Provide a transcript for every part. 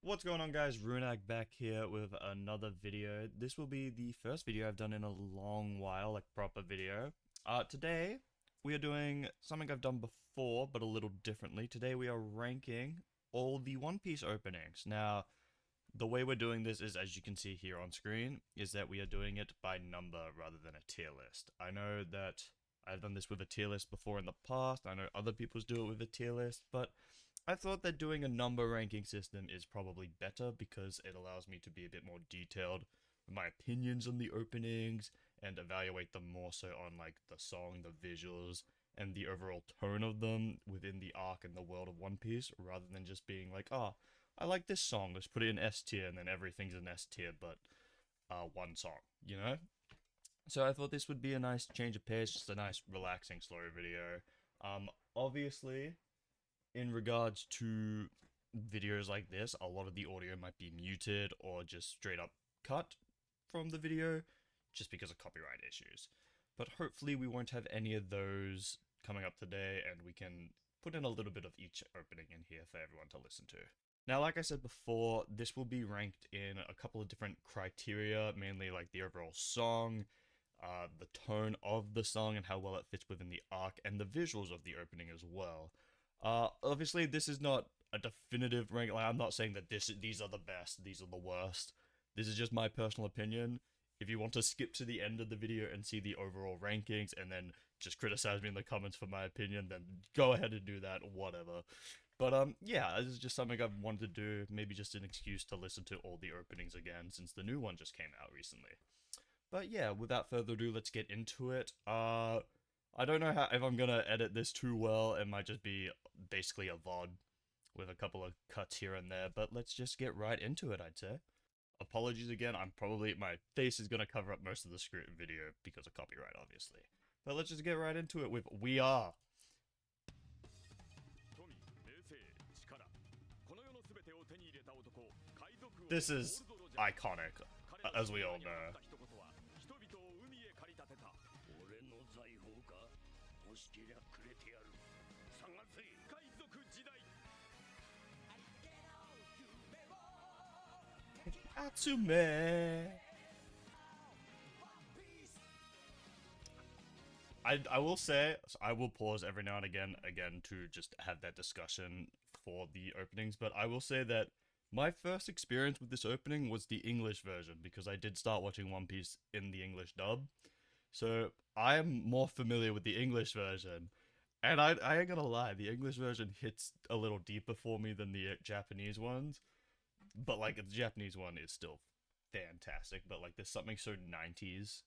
What's going on, guys? Runag back here with another video. This will be the first video I've done in a long while, like proper video. Today we are doing something I've done before, but a little differently. Today we are ranking all the One Piece openings. Now, the way we're doing this is, as you can see here on screen, is that we are doing it by number rather than a tier list. I know that I've done this with a tier list before in the past. I know other people do it with a tier list, but I thought that doing a number ranking system is probably better because it allows me to be a bit more detailed with my opinions on the openings and evaluate them more so on like the song, the visuals, and the overall tone of them within the arc and the world of One Piece, rather than just being like, oh, I like this song, let's put it in S tier, and then everything's in S tier but one song, you know? So I thought this would be a nice change of pace, just a nice relaxing slow video. Obviously, in regards to videos like this, a lot of the audio might be muted or just straight up cut from the video just because of copyright issues. But hopefully we won't have any of those coming up today, and we can put in a little bit of each opening in here for everyone to listen to. Now, like I said before, this will be ranked in a couple of different criteria, mainly like the overall song, the tone of the song and how well it fits within the arc, and the visuals of the opening as well. Obviously, this is not a definitive rank. Like, I'm not saying that these are the best, these are the worst. This is just my personal opinion. If you want to skip to the end of the video and see the overall rankings and then just criticize me in the comments for my opinion, then go ahead and do that, whatever. But yeah, this is just something I've wanted to do, maybe just an excuse to listen to all the openings again since the new one just came out recently. But yeah, without further ado, let's get into it. I don't know if I'm gonna edit this too well. It might just be basically a VOD with a couple of cuts here and there, but let's just get right into it, I'd say. Apologies again, my face is gonna cover up most of the script video because of copyright, obviously. But let's just get right into it with We Are. This is iconic, as we all know. Atsume. I will say, I will pause every now and again to just have that discussion for the openings, but I will say that my first experience with this opening was the English version because I did start watching One Piece in the English dub. So I am more familiar with the English version. And I ain't gonna lie, the English version hits a little deeper for me than the Japanese ones. But like the Japanese one is still fantastic, but like there's something so 90s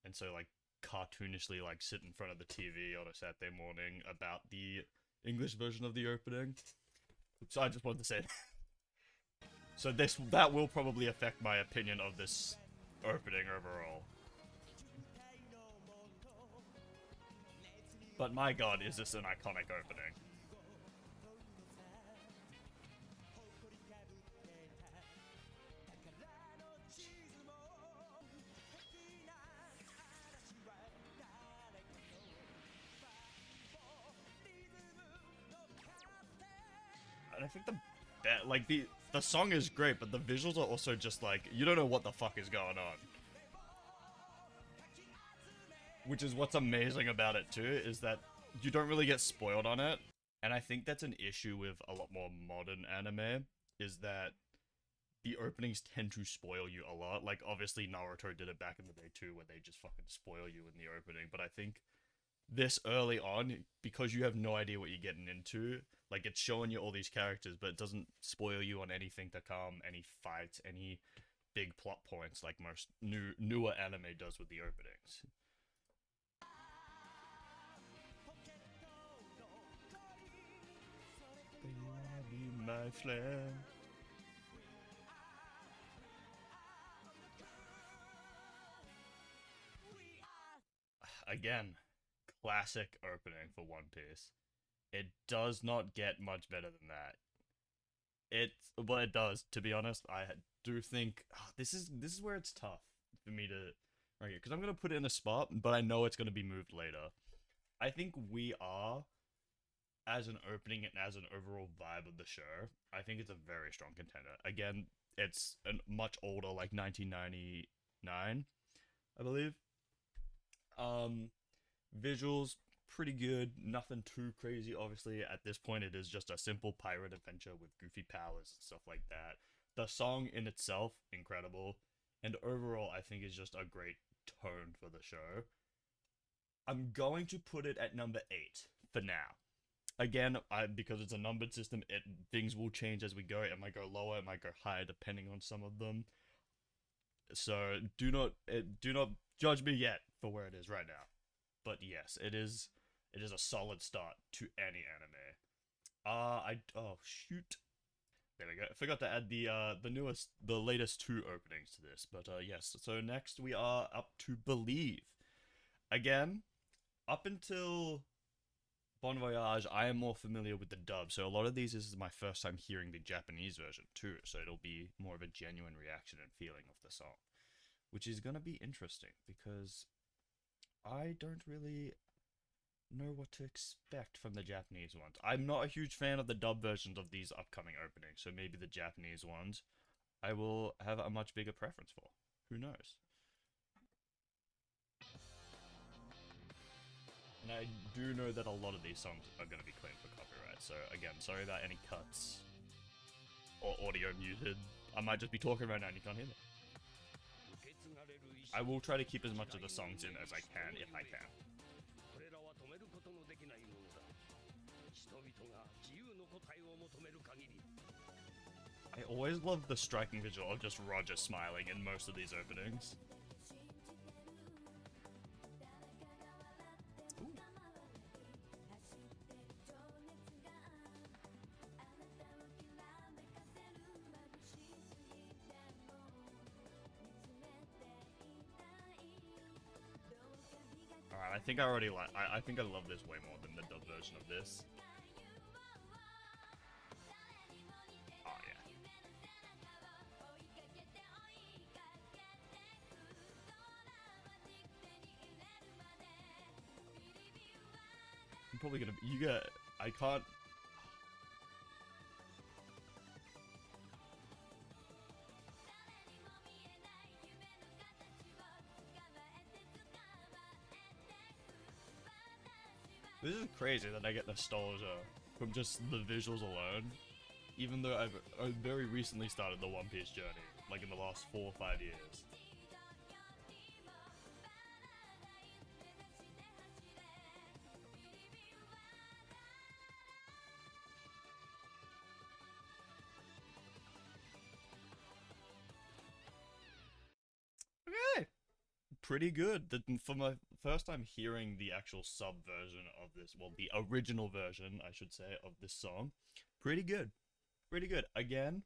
and so like cartoonishly like sit in front of the TV on a Saturday morning about the English version of the opening. So I just wanted to say that. So that will probably affect my opinion of this opening overall. But my god, is this an iconic opening. And I think the song is great, but the visuals are also just like, you don't know what the fuck is going on. Which is what's amazing about it too, is that you don't really get spoiled on it. And I think that's an issue with a lot more modern anime, is that the openings tend to spoil you a lot. Like, obviously Naruto did it back in the day too, where they just fucking spoil you in the opening. But I think this early on, because you have no idea what you're getting into, like, it's showing you all these characters, but it doesn't spoil you on anything to come, any fights, any big plot points like most newer anime does with the openings. Be my friend. Again, classic opening for One Piece. It does not get much better than that. Well, it does. To be honest, I do think this is where it's tough for me to right here because I'm gonna put it in a spot, but I know it's gonna be moved later. I think We Are as an opening and as an overall vibe of the show, I think it's a very strong contender. Again, it's a much older, like 1999, I believe. Um, Visuals pretty good, nothing too crazy. Obviously, at this point, it is just a simple pirate adventure with goofy powers and stuff like that. The song in itself, incredible, and overall, I think is just a great tone for the show. I'm going to put it at number 8 for now. Again, because it's a numbered system, things will change as we go. It might go lower, it might go higher, depending on some of them. So do not judge me yet for where it is right now. But yes, it is a solid start to any anime. Oh shoot. There we go. I forgot to add the latest 2 openings to this. But yes, so next we are up to Believe. Again, up until Bon Voyage, I am more familiar with the dub, so a lot of these is my first time hearing the Japanese version too, so it'll be more of a genuine reaction and feeling of the song, which is gonna be interesting because I don't really know what to expect from the Japanese ones. I'm not a huge fan of the dub versions of these upcoming openings, so maybe the Japanese ones I will have a much bigger preference for. Who knows? And I do know that a lot of these songs are going to be claimed for copyright, so again, sorry about any cuts or audio muted. I might just be talking right now and you can't hear me. I will try to keep as much of the songs in as I can, if I can. I always love the striking visual of just Roger smiling in most of these openings. Ooh. Alright, I think I already like. I think I love this way more than the dub version of this. Oh yeah. I'm probably gonna. You get. I can't. This is crazy that I get nostalgia from just the visuals alone, even though I very recently started the One Piece journey, like in the last 4 or 5 years. Okay, pretty good. For my first time hearing the actual sub version of this, well, the original version, I should say, of this song, pretty good, pretty good. Again,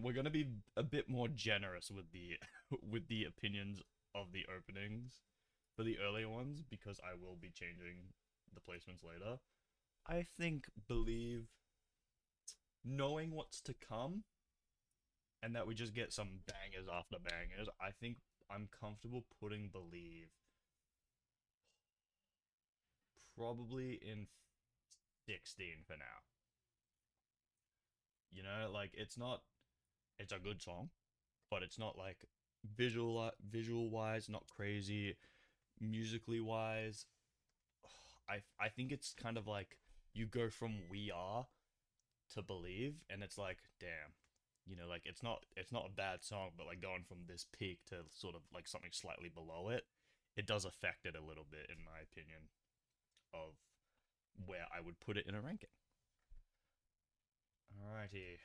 we're gonna be a bit more generous with the with the opinions of the openings for the earlier ones because I will be changing the placements later. I think Believe, knowing what's to come and that we just get some bangers after bangers, I think I'm comfortable putting Believe probably in 16 for now. You know, like it's a good song, but it's not like visual wise not crazy, musically wise. I think it's kind of like you go from We Are to Believe, and it's like, damn, like it's not a bad song, but like going from this peak to sort of like something slightly below it, it does affect it a little bit in my opinion of where I would put it in a ranking. Alrighty,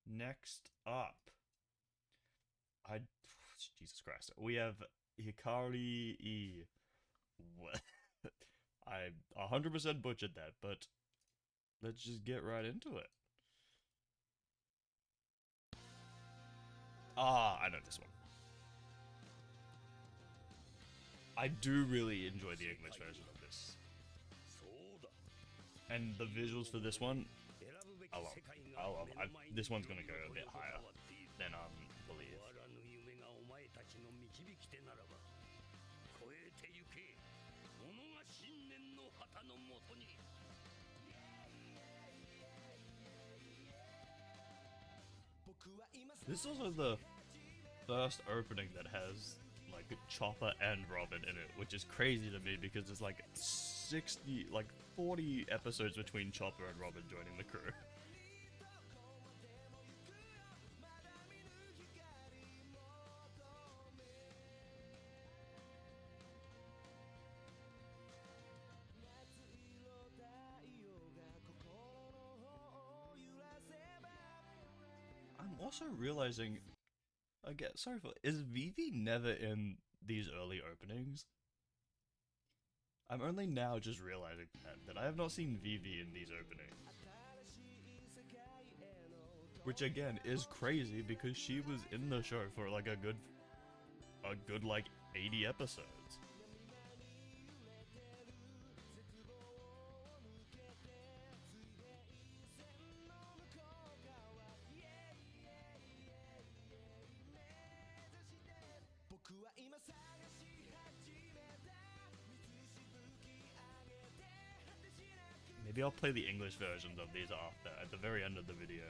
next up, I Jesus Christ, we have Hikari E. What? I 100% butchered that, but let's just get right into it. Ah, I know this one. I do really enjoy the English version of this. And the visuals for this one, I love. This one's gonna go a bit higher than Believe. This is also the first opening that has like Chopper and Robin in it, which is crazy to me because there's like 40 episodes between Chopper and Robin joining the crew. I'm also realizing, again, sorry for, is Vivi never in these early openings? I'm only now just realizing that I have not seen Vivi in these openings. Which again is crazy because she was in the show for like a good like 80 episodes. Maybe I'll play the English versions of these after, at the very end of the video.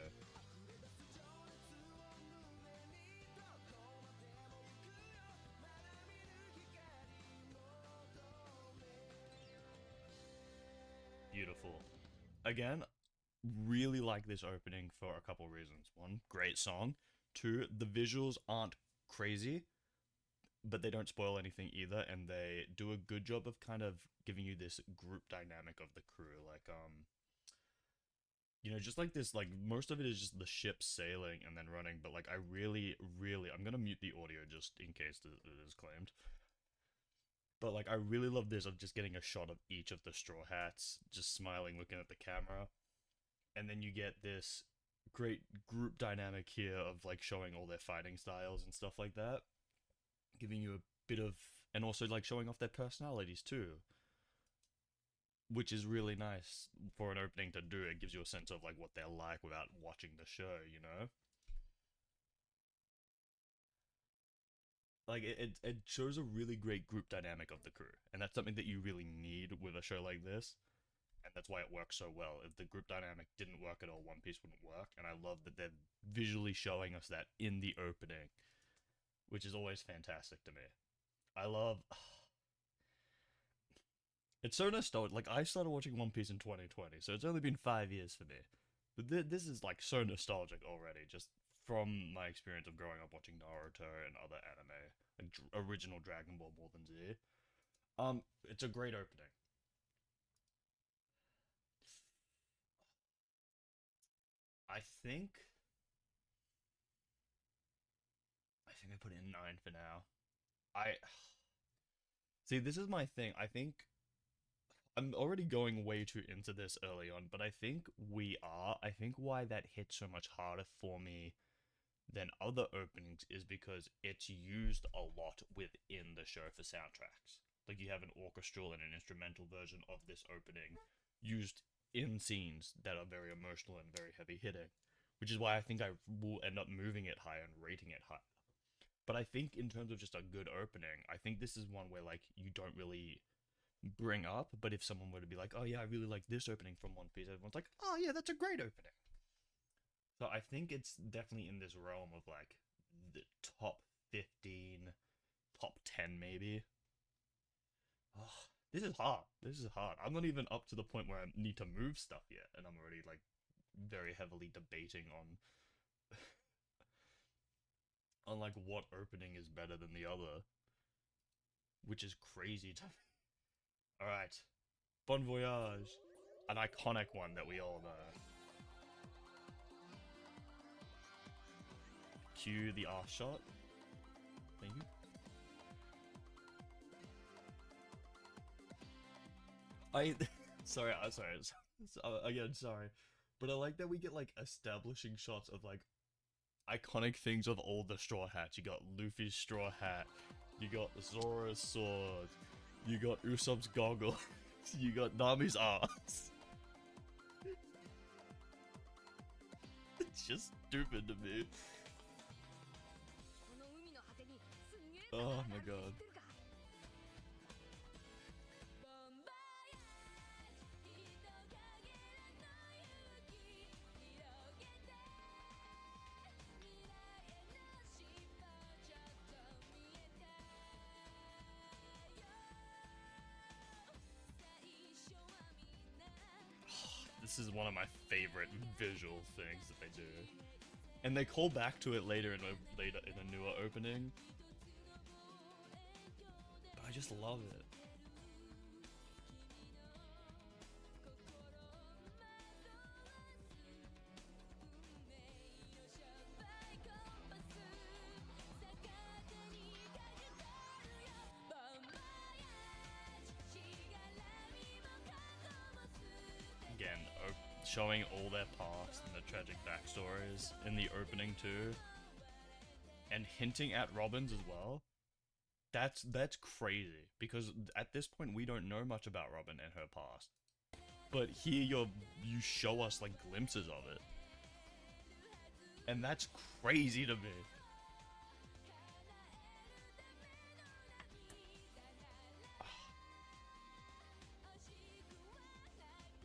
Beautiful. Again, really like this opening for a couple reasons. One, great song. Two, the visuals aren't crazy, but they don't spoil anything either, and they do a good job of kind of giving you this group dynamic of the crew. Like, you know, just like this, like, most of it is just the ship sailing and then running, but like, I really, I'm gonna mute the audio just in case it is claimed. But like, I really love this of just getting a shot of each of the Straw Hats, just smiling, looking at the camera. And then you get this great group dynamic here of like showing all their fighting styles and stuff like that, giving you a bit of, and also like showing off their personalities too, which is really nice for an opening to do. It gives you a sense of like what they're like without watching the show, you know? Like it shows a really great group dynamic of the crew, and that's something that you really need with a show like this, and that's why it works so well. If the group dynamic didn't work at all, One Piece wouldn't work, and I love that they're visually showing us that in the opening, which is always fantastic to me. I love. It's so nostalgic. Like, I started watching One Piece in 2020, so it's only been 5 years for me. But this is like so nostalgic already, just from my experience of growing up watching Naruto and other anime, like original Dragon Ball more than Z. It's a great opening. I think I put it in 9 for now. I see. This is my thing. I think I'm already going way too into this early on, but I think we are. I think why that hits so much harder for me than other openings is because it's used a lot within the show for soundtracks. Like, you have an orchestral and an instrumental version of this opening used in scenes that are very emotional and very heavy hitting, which is why I think I will end up moving it higher and rating it higher. But I think in terms of just a good opening, I think this is one where like you don't really bring up, but if someone were to be like, "Oh yeah, I really like this opening from One Piece," everyone's like, "Oh yeah, that's a great opening." So I think it's definitely in this realm of like the top 15, top 10 maybe. Oh, this is hard. This is hard. I'm not even up to the point where I need to move stuff yet, and I'm already like very heavily debating on like what opening is better than the other, which is crazy to me. All right, Bon Voyage, an iconic one that we all know. Cue the arse shot. Thank you. I sorry, I'm sorry. Again, sorry, but I like that we get like establishing shots of like iconic things of all the Straw Hats. You got Luffy's straw hat, you got Zoro's sword, you got Usopp's goggles, you got Nami's ass. It's just stupid to me. Oh my god. this is one of my favorite visual things that they do. And they call back to it later in a newer opening. But I just love it. Again, showing all their past and the tragic backstories in the opening too, and hinting at Robin's as well. That's crazy because at this point we don't know much about Robin and her past, but here you show us like glimpses of it, and that's crazy to me.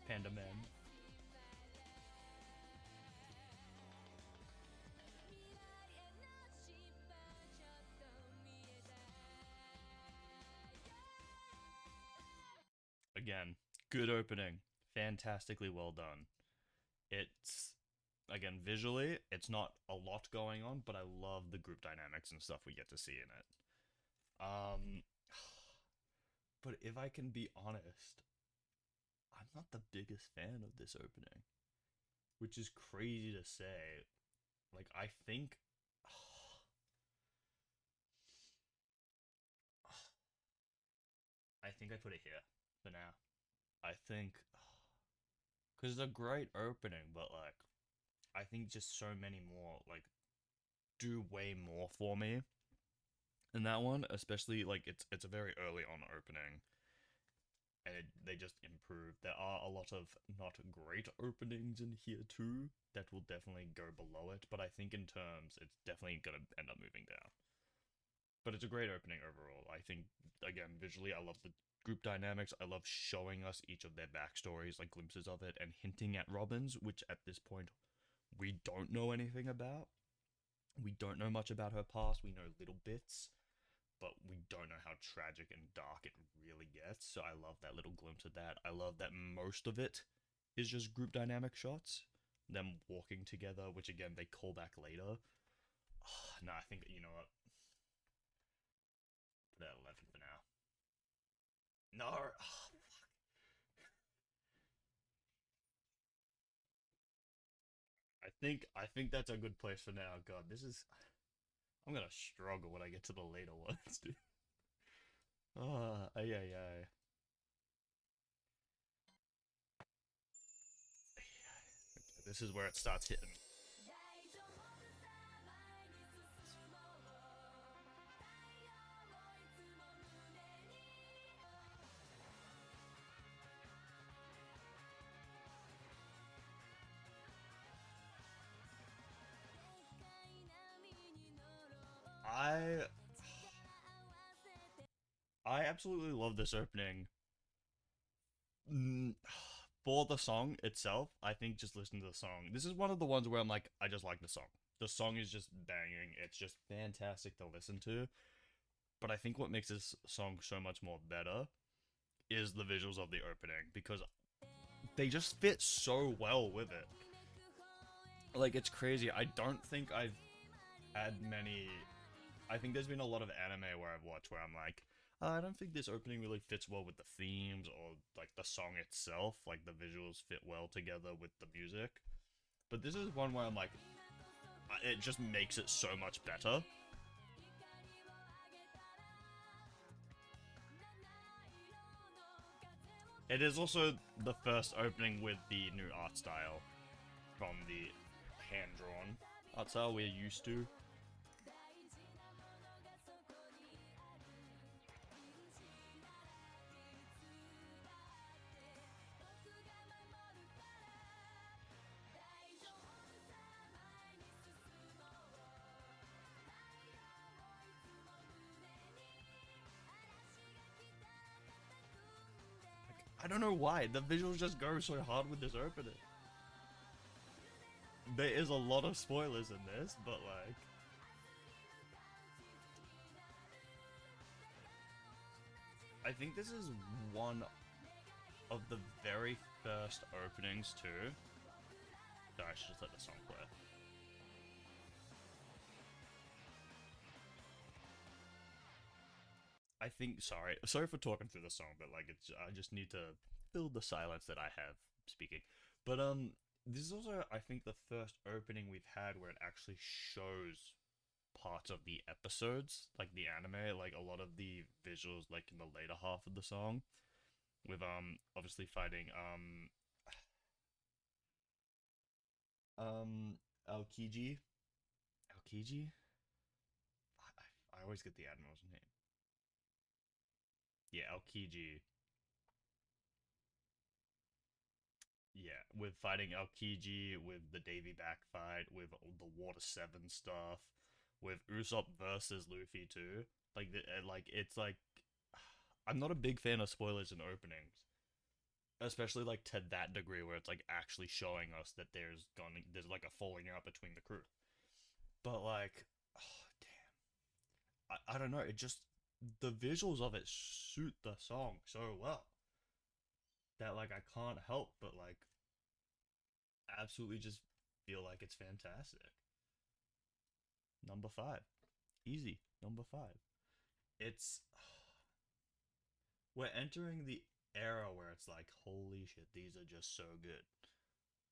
Panda Man. Again, good opening. Fantastically well done. It's, again, visually, it's not a lot going on, but I love the group dynamics and stuff we get to see in it. But if I can be honest, I'm not the biggest fan of this opening, which is crazy to say. Like, I think I put it here for now. I think because it's a great opening, but like I think just so many more like do way more for me in that one, especially like it's a very early on opening, and they just improve. There are a lot of not great openings in here too that will definitely go below it, but I think in terms it's definitely gonna end up moving down. But it's a great opening overall. I think again visually, I love the group dynamics. I love showing us each of their backstories, like glimpses of it, and hinting at Robin's, which at this point we don't know anything about. We don't know much about her past. We know little bits, but we don't know how tragic and dark it really gets. So I love that little glimpse of that. I love that most of it is just group dynamic shots, them walking together, which again they call back later. No, I think you know what. Put it at 11 for now. No. I think that's a good place for now. God, this is I'm gonna struggle when I get to the later ones, dude. Yeah, yeah. This is where it starts hitting. I I absolutely love this opening. Mm, For the song itself, I think just listen to the song. This is one of the ones where I'm like, I just like the song. The song is just banging. It's just fantastic to listen to. But I think what makes this song so much more better is the visuals of the opening because they just fit so well with it. Like, it's crazy. I don't think I've had many. I think there's been a lot of anime where I've watched where I'm like, I don't think this opening really fits well with the themes or like the song itself. Like the visuals fit well together with the music. But this is one where I'm like, it just makes it so much better. It is also the first opening with the new art style from the hand-drawn art style we're used to. I don't know why. The visuals just go so hard with this opening. There is a lot of spoilers in this, but like... I think this is one... of the very first openings too. Sorry, I should just let the song play. I think, sorry for talking through the song, but like I just need to fill the silence that I have speaking. But this is also, I think, the first opening we've had where it actually shows parts of the episodes, like the anime, like a lot of the visuals, like in the later half of the song, with obviously fighting Aokiji. Aokiji? I always get the admiral's name. Yeah, Aokiji. Yeah, with fighting Aokiji, with the Davy back fight, with the Water 7 stuff, with Usopp versus Luffy too. Like it's like I'm not a big fan of spoilers in openings, especially like to that degree where it's like actually showing us that there's like a falling out between the crew. But like, oh, damn, I don't know. It just the visuals of it suit the song so well that like I can't help but like absolutely just feel like it's fantastic. Number five. Easy. Number five. It's. We're entering the era where it's like, holy shit, these are just so good.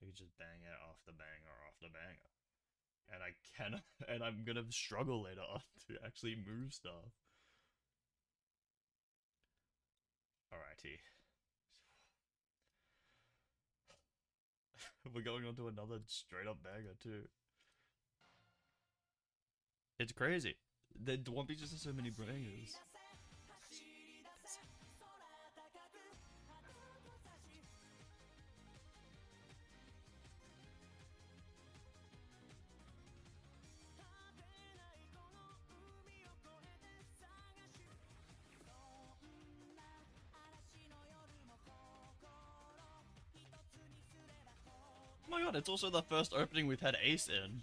You just bang it off the banger off the banger. And I cannot. And I'm gonna struggle later on to actually move stuff. Alrighty. We're going on to another straight up banger, too. It's crazy. The One Piece just has so many bangers. Oh my god, it's also the first opening we've had Ace in.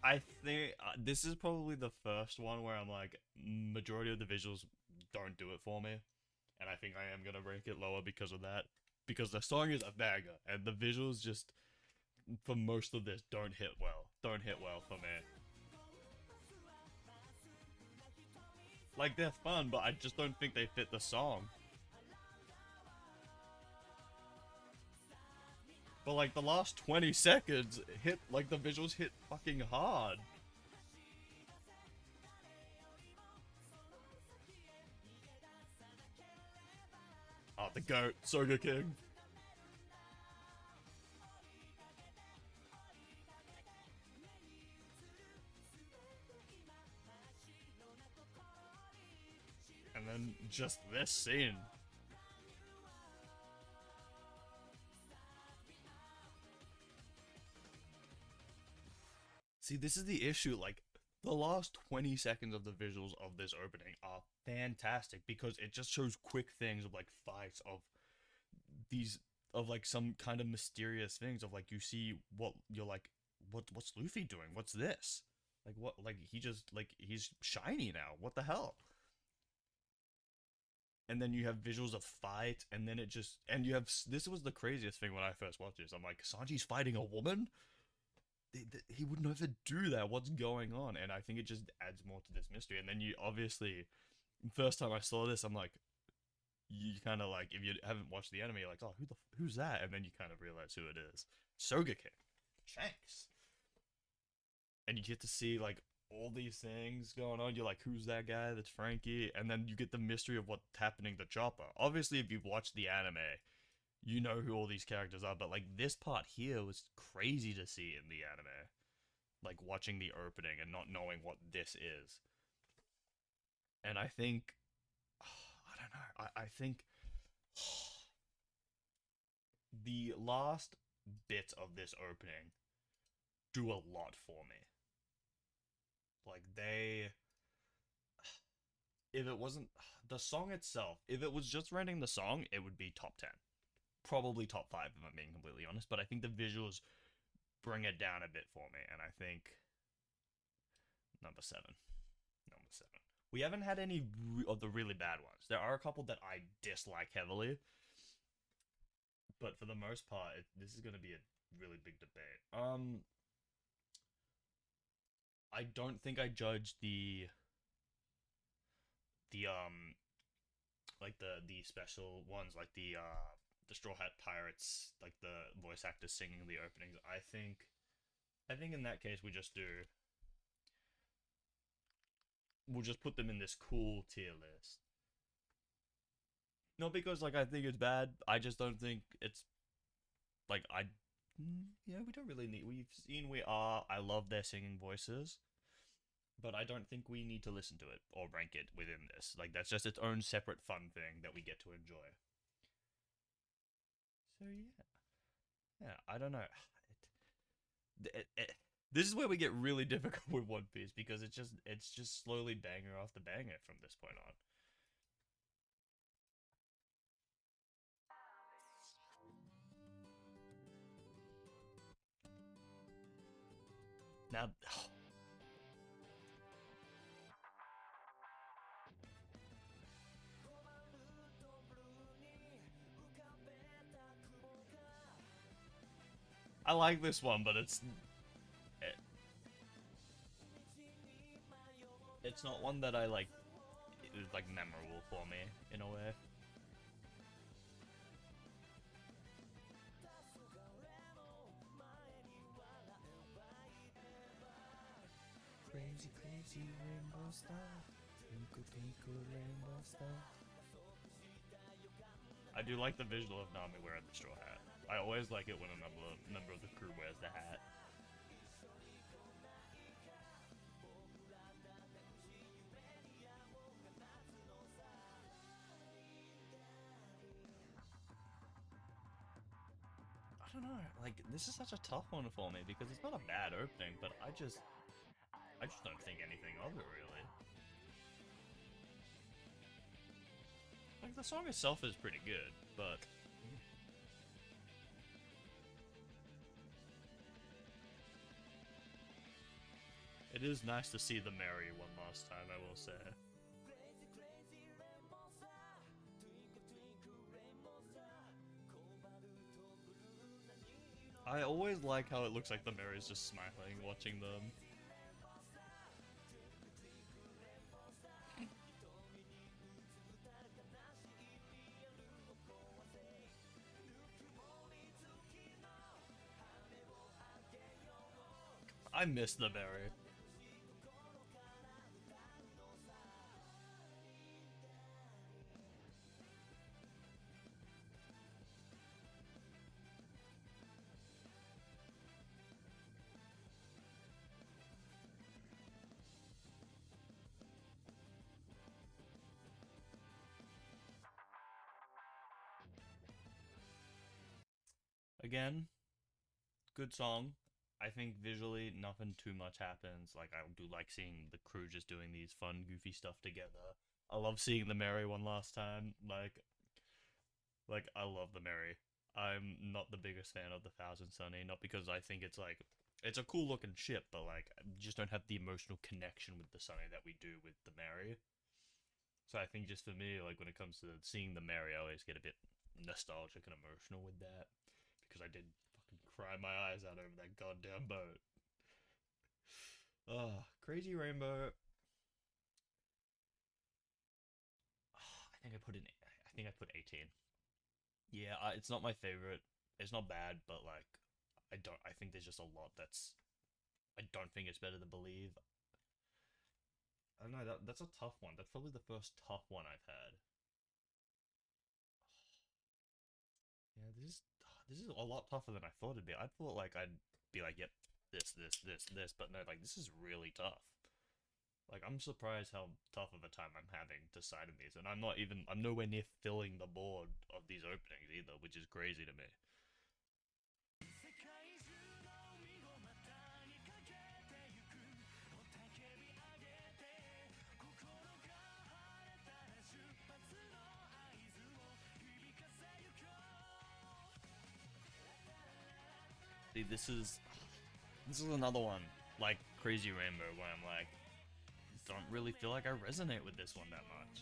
I think this is probably the first one where I'm like, majority of the visuals don't do it for me. And I think I am gonna rank it lower because of that. Because the song is a banger, and the visuals just, for most of this, don't hit well. Don't hit well for me. Like, they're fun, but I just don't think they fit the song. But like, the last 20 seconds hit, like, the visuals hit fucking hard. Oh, the goat, Soga King. And then just this scene. See, this is the issue. Like, the last 20 seconds of the visuals of this opening are fantastic because it just shows quick things of like fights of these of like some kind of mysterious things of like you see what you're like what's Luffy doing? What's this? Like what like he just like he's shiny now. What the hell? And then you have visuals of fight and then it just and you have this was the craziest thing when I first watched this. I'm like Sanji's fighting a woman? He would never do that. What's going on? And I think it just adds more to this mystery. And then you obviously, first time I saw this, I'm like, you kind of like, if you haven't watched the anime, you're like, oh, who's that? And then you kind of realize who it is. Sogeking. Shanks. And you get to see like all these things going on. You're like, who's that guy? That's Frankie. And then you get the mystery of what's happening to Chopper. Obviously, if you've watched the anime, you know who all these characters are. But like this part here was crazy to see in the anime. Like watching the opening and not knowing what this is. And I think, I don't know, I think the last bit of this opening do a lot for me. Like if it wasn't the song itself, if it was just renting the song, it would be top 10. Probably top 5 if I'm being completely honest, but I think the visuals bring it down a bit for me, and I think number 7. Number 7. We haven't had any of the really bad ones. There are a couple that I dislike heavily, but for the most part, this is going to be a really big debate. I don't think I judge the like the special ones, like the Straw Hat Pirates, like the voice actors singing the openings. I think in that case we'll just put them in this cool tier list. Not because like I think it's bad. I just don't think it's like yeah, we don't really need. We've seen We Are. I love their singing voices, but I don't think we need to listen to it or rank it within this. Like that's just its own separate fun thing that we get to enjoy. So yeah, I don't know. This is where we get really difficult with One Piece because it's just slowly banger after banger from this point on. Now, I like this one, but it's not one that I like. It's like memorable for me in a way. Crazy, crazy rainbow star, twinkle, twinkle, rainbow star. I do like the visual of Nami wearing the straw hat. I always like it when a member of the crew wears the hat. I don't know, like, this is such a tough one for me because it's not a bad opening, but I just don't think anything of it, really. Like, the song itself is pretty good, but... It is nice to see the Mary one last time, I will say. I always like how it looks like the Mary's just smiling, watching them. I miss the Mary. Again, good song. I think visually nothing too much happens. Like I do like seeing the crew just doing these fun, goofy stuff together. I love seeing the Mary one last time. Like I love the Mary. I'm not the biggest fan of the Thousand Sunny, not because I think it's like it's a cool looking ship, but like I just don't have the emotional connection with the Sunny that we do with the Mary. So I think just for me, like when it comes to seeing the Mary, I always get a bit nostalgic and emotional with that because I did fucking cry my eyes out over that goddamn boat. Crazy Rainbow. I think I put in. I think I put 18. Yeah, it's not my favorite. It's not bad, but like, I don't. I think there's just a lot that's. I don't think it's better than Believe. I don't know. That's a tough one. That's probably the first tough one I've had. Yeah, this is a lot tougher than I thought it'd be. I thought like I'd be like, yep, this, but no, like this is really tough. Like I'm surprised how tough of a time I'm having deciding these, and I'm nowhere near filling the board of these openings either, which is crazy to me. See, this is another one like Crazy Rainbow where I'm like, don't really feel like I resonate with this one that much.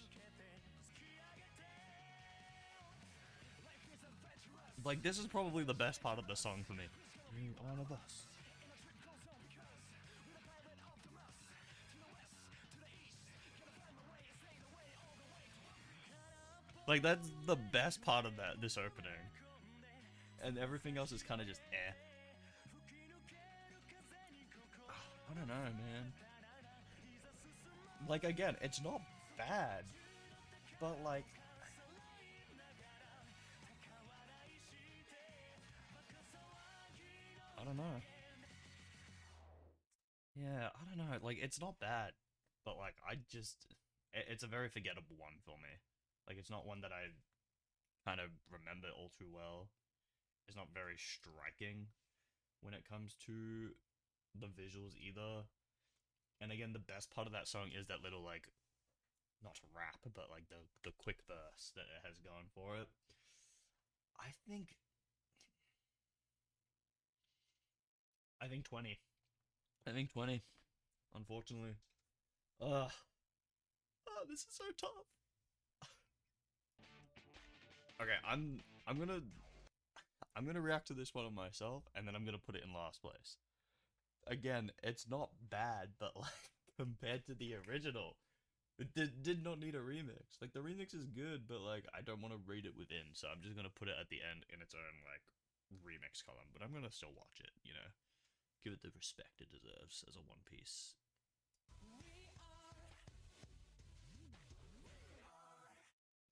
Like, this is probably the best part of the song for me. You on a bus. Like, that's the best part of this opening. And everything else is kind of just eh. I don't know, man. Like, again, it's not bad. But, like... I don't know. Yeah, I don't know. Like, it's not bad. But, like, it's a very forgettable one for me. Like, it's not one that I kind of remember all too well. It's not very striking when it comes to the visuals either. And again, the best part of that song is that little, like, not rap, but like the quick verse that it has going for it. I think 20. I think 20. Unfortunately. Ugh. Oh, this is so tough. Okay, I'm gonna react to this one on myself, and then I'm gonna put it in last place. Again, it's not bad, but like compared to the original, it did not need a remix. Like the remix is good, but like I don't want to rate it within, so I'm just gonna put it at the end in its own like remix column. But I'm gonna still watch it, you know, give it the respect it deserves as a One Piece.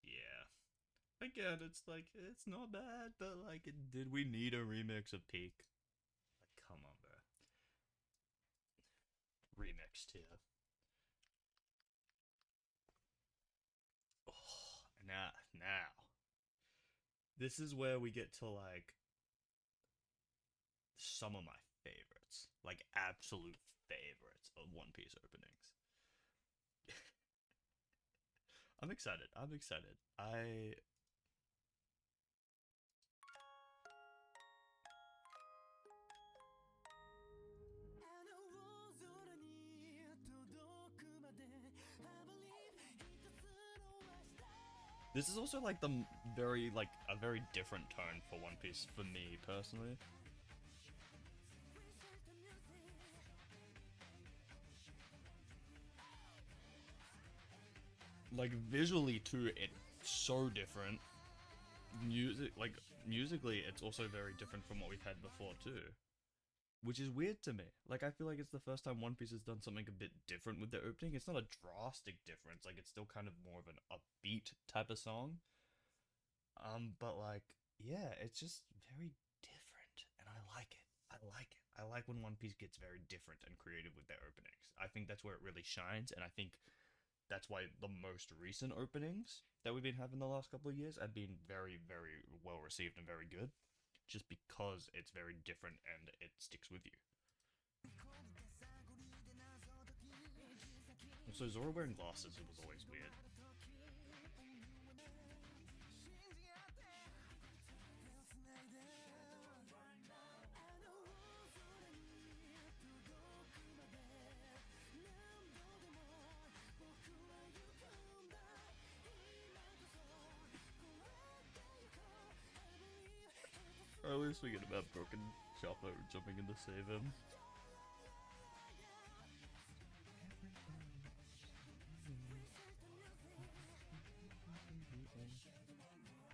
Yeah. Again, it's like it's not bad, but like, did we need a remix of Peak? Like, come on, bro. Remixed here. Oh, now. This is where we get to like some of my favorites, like absolute favorites of One Piece openings. I'm excited. I'm excited. This is also like the very like a very different tone for One Piece for me personally. Like visually too, it's so different. Musically, it's also very different from what we've had before too, which is weird to me. Like I feel like it's the first time One Piece has done something a bit different with their opening. It's not a drastic difference. Like it's still kind of more of an upbeat type of song. But like, yeah, it's just very different, and I like it. I like it. I like when One Piece gets very different and creative with their openings. I think that's where it really shines, and I think that's why the most recent openings that we've been having the last couple of years have been very, very well received and very good, just because it's very different and it sticks with you. So Zoro wearing glasses was always weird. Or at least we get about Broken Chopper jumping in to save him.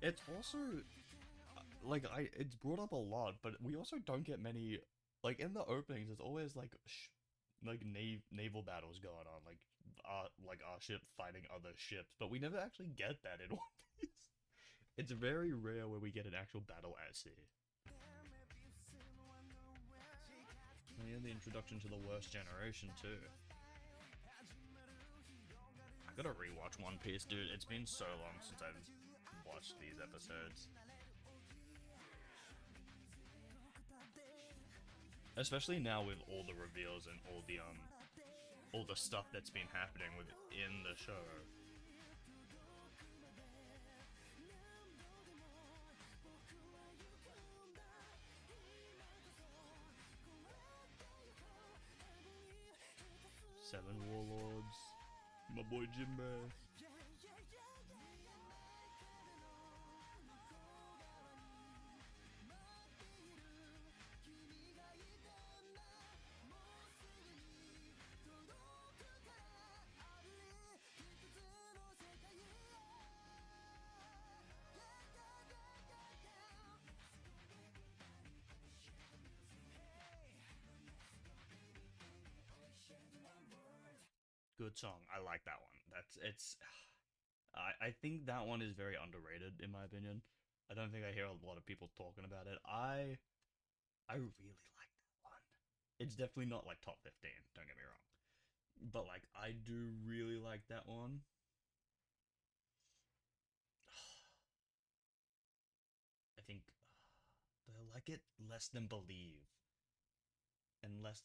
It's also like it's brought up a lot, but we also don't get many like in the openings. There's always like naval battles going on, like our ship fighting other ships, but we never actually get that in One Piece. It's very rare where we get an actual battle at sea. And the introduction to the worst generation too. I gotta rewatch One Piece, dude. It's been so long since I've watched these episodes. Especially now with all the reveals and all the stuff that's been happening within the show. Seven Warlords. My boy Jinbei. Good song. I like that one. I think that one is very underrated in my opinion. I don't think I hear a lot of people talking about it. I really like that one. It's definitely not like top 15, don't get me wrong. But like I do really like that one. I think do I like it less than Believe and less.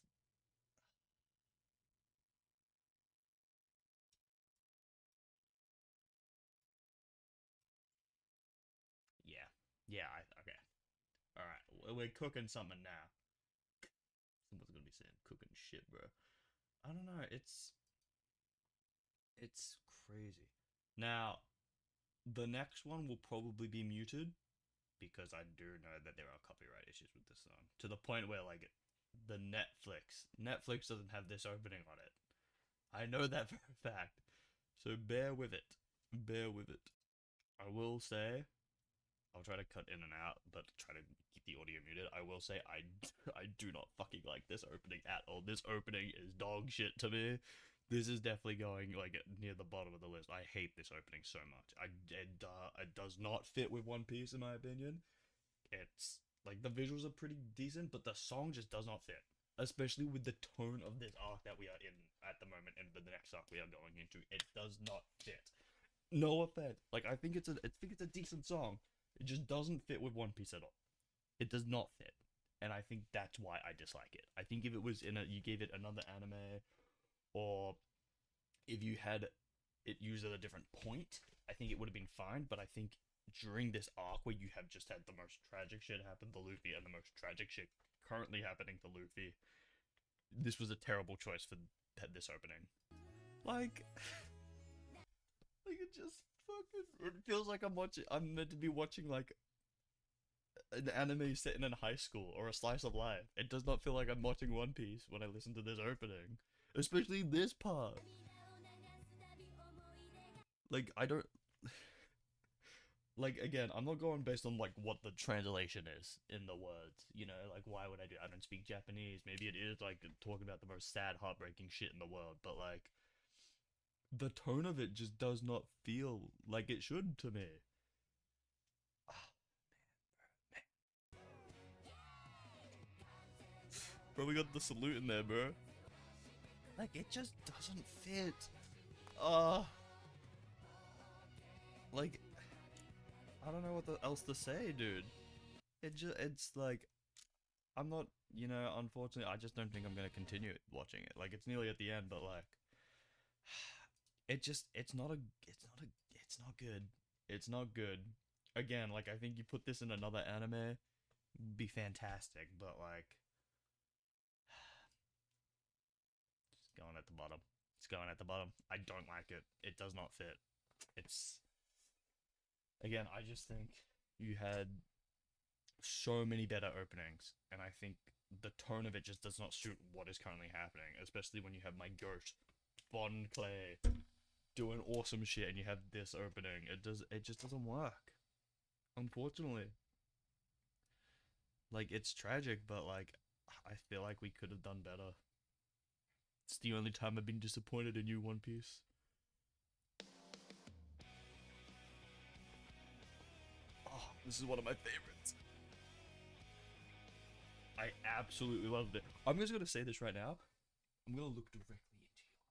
Yeah. Yeah, okay. All right. We're cooking something now. Someone's going to be saying cooking shit, bro. I don't know. It's crazy. Now, the next one will probably be muted because I do know that there are copyright issues with this song to the point where like the Netflix doesn't have this opening on it. I know that for a fact. So bear with it. Bear with it. I will say I'll try to cut in and out, but try to keep the audio muted. I will say I do not fucking like this opening at all. This opening is dog shit to me. This is definitely going like near the bottom of the list. I hate this opening so much. It does not fit with One Piece in my opinion. It's like the visuals are pretty decent, but the song just does not fit. Especially with the tone of this arc that we are in at the moment and the next arc we are going into. It does not fit. No offense. Like I think it's a decent song. It just doesn't fit with One Piece at all. It does not fit. And I think that's why I dislike it. I think if it was you gave it another anime, or if you had it used at a different point, I think it would have been fine. But I think during this arc where you have just had the most tragic shit happen to Luffy and the most tragic shit currently happening to Luffy, this was a terrible choice for this opening. Like, like it just fucking. It feels like I'm meant to be watching like an anime set in high school or a slice of life. It does not feel like I'm watching One Piece when I listen to this opening, especially this part. Like I don't like again. I'm not going based on like what the translation is in the words. You know, like why would I do? I don't speak Japanese. Maybe it is like talking about the most sad, heartbreaking shit in the world, but like the tone of it just does not feel like it should to me. Bro, we got the salute in there, bro. Like it just doesn't fit. Uh like I don't know what else to say, dude. It's like I'm not, unfortunately, I just don't think I'm gonna continue watching it. Like it's nearly at the end, but like it's not good. It's not good. Again, like I think you put this in another anime, be fantastic, but like it's going at the bottom. It's going at the bottom. I don't like it. It does not fit. It's again, I just think you had so many better openings, and I think the tone of it just does not suit what is currently happening, especially when you have my goat, Bon Clay, doing awesome shit, and you have this opening. It just doesn't work. Unfortunately, like it's tragic, but like I feel like we could have done better. It's the only time I've been disappointed in you, One Piece. Oh, this is one of my favorites. I absolutely loved it. I'm just gonna say this right now. I'm gonna look directly into your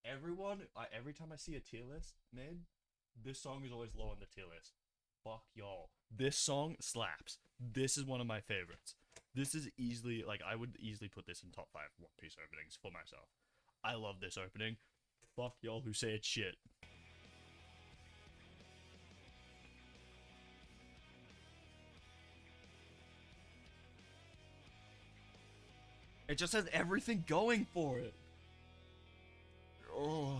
eyes. Every time I see a tier list made, this song is always low on the tier list. Fuck y'all. This song slaps. This is one of my favorites. This is easily, like, I would easily put this in top 5 One Piece openings for myself. I love this opening. Fuck y'all who say it's shit. It just has everything going for it. Oh.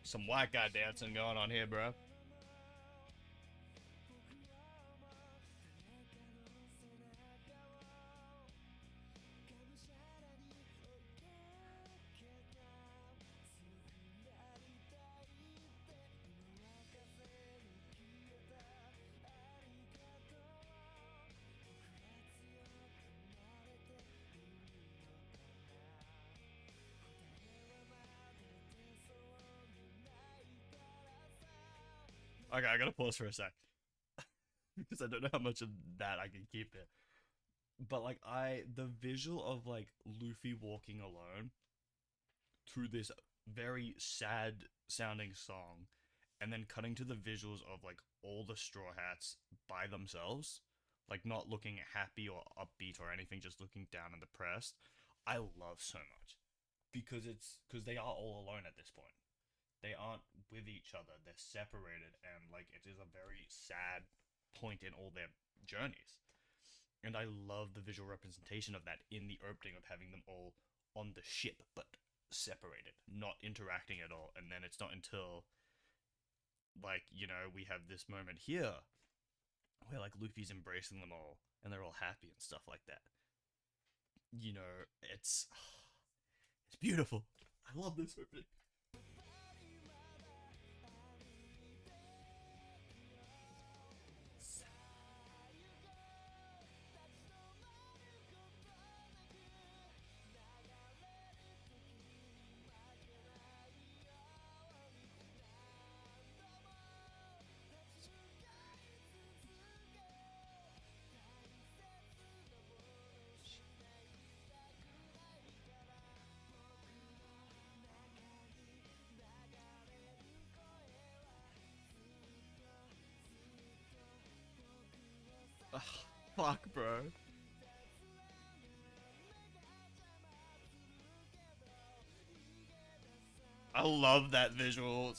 Some white guy dancing going on here, bro. Okay, I gotta pause for a sec. Because I don't know how much of that I can keep it. But like the visual of like Luffy walking alone through this very sad sounding song and then cutting to the visuals of like all the Straw Hats by themselves, like not looking happy or upbeat or anything, just looking down and depressed. I love so much because they are all alone at this point. They aren't with each other. They're separated, and like it is a very sad point in all their journeys. And I love the visual representation of that in the opening of having them all on the ship but separated, not interacting at all. And then it's not until like, we have this moment here where like Luffy's embracing them all and they're all happy and stuff like that. It's it's beautiful. I love this opening. Ugh, fuck, bro. I love that visual.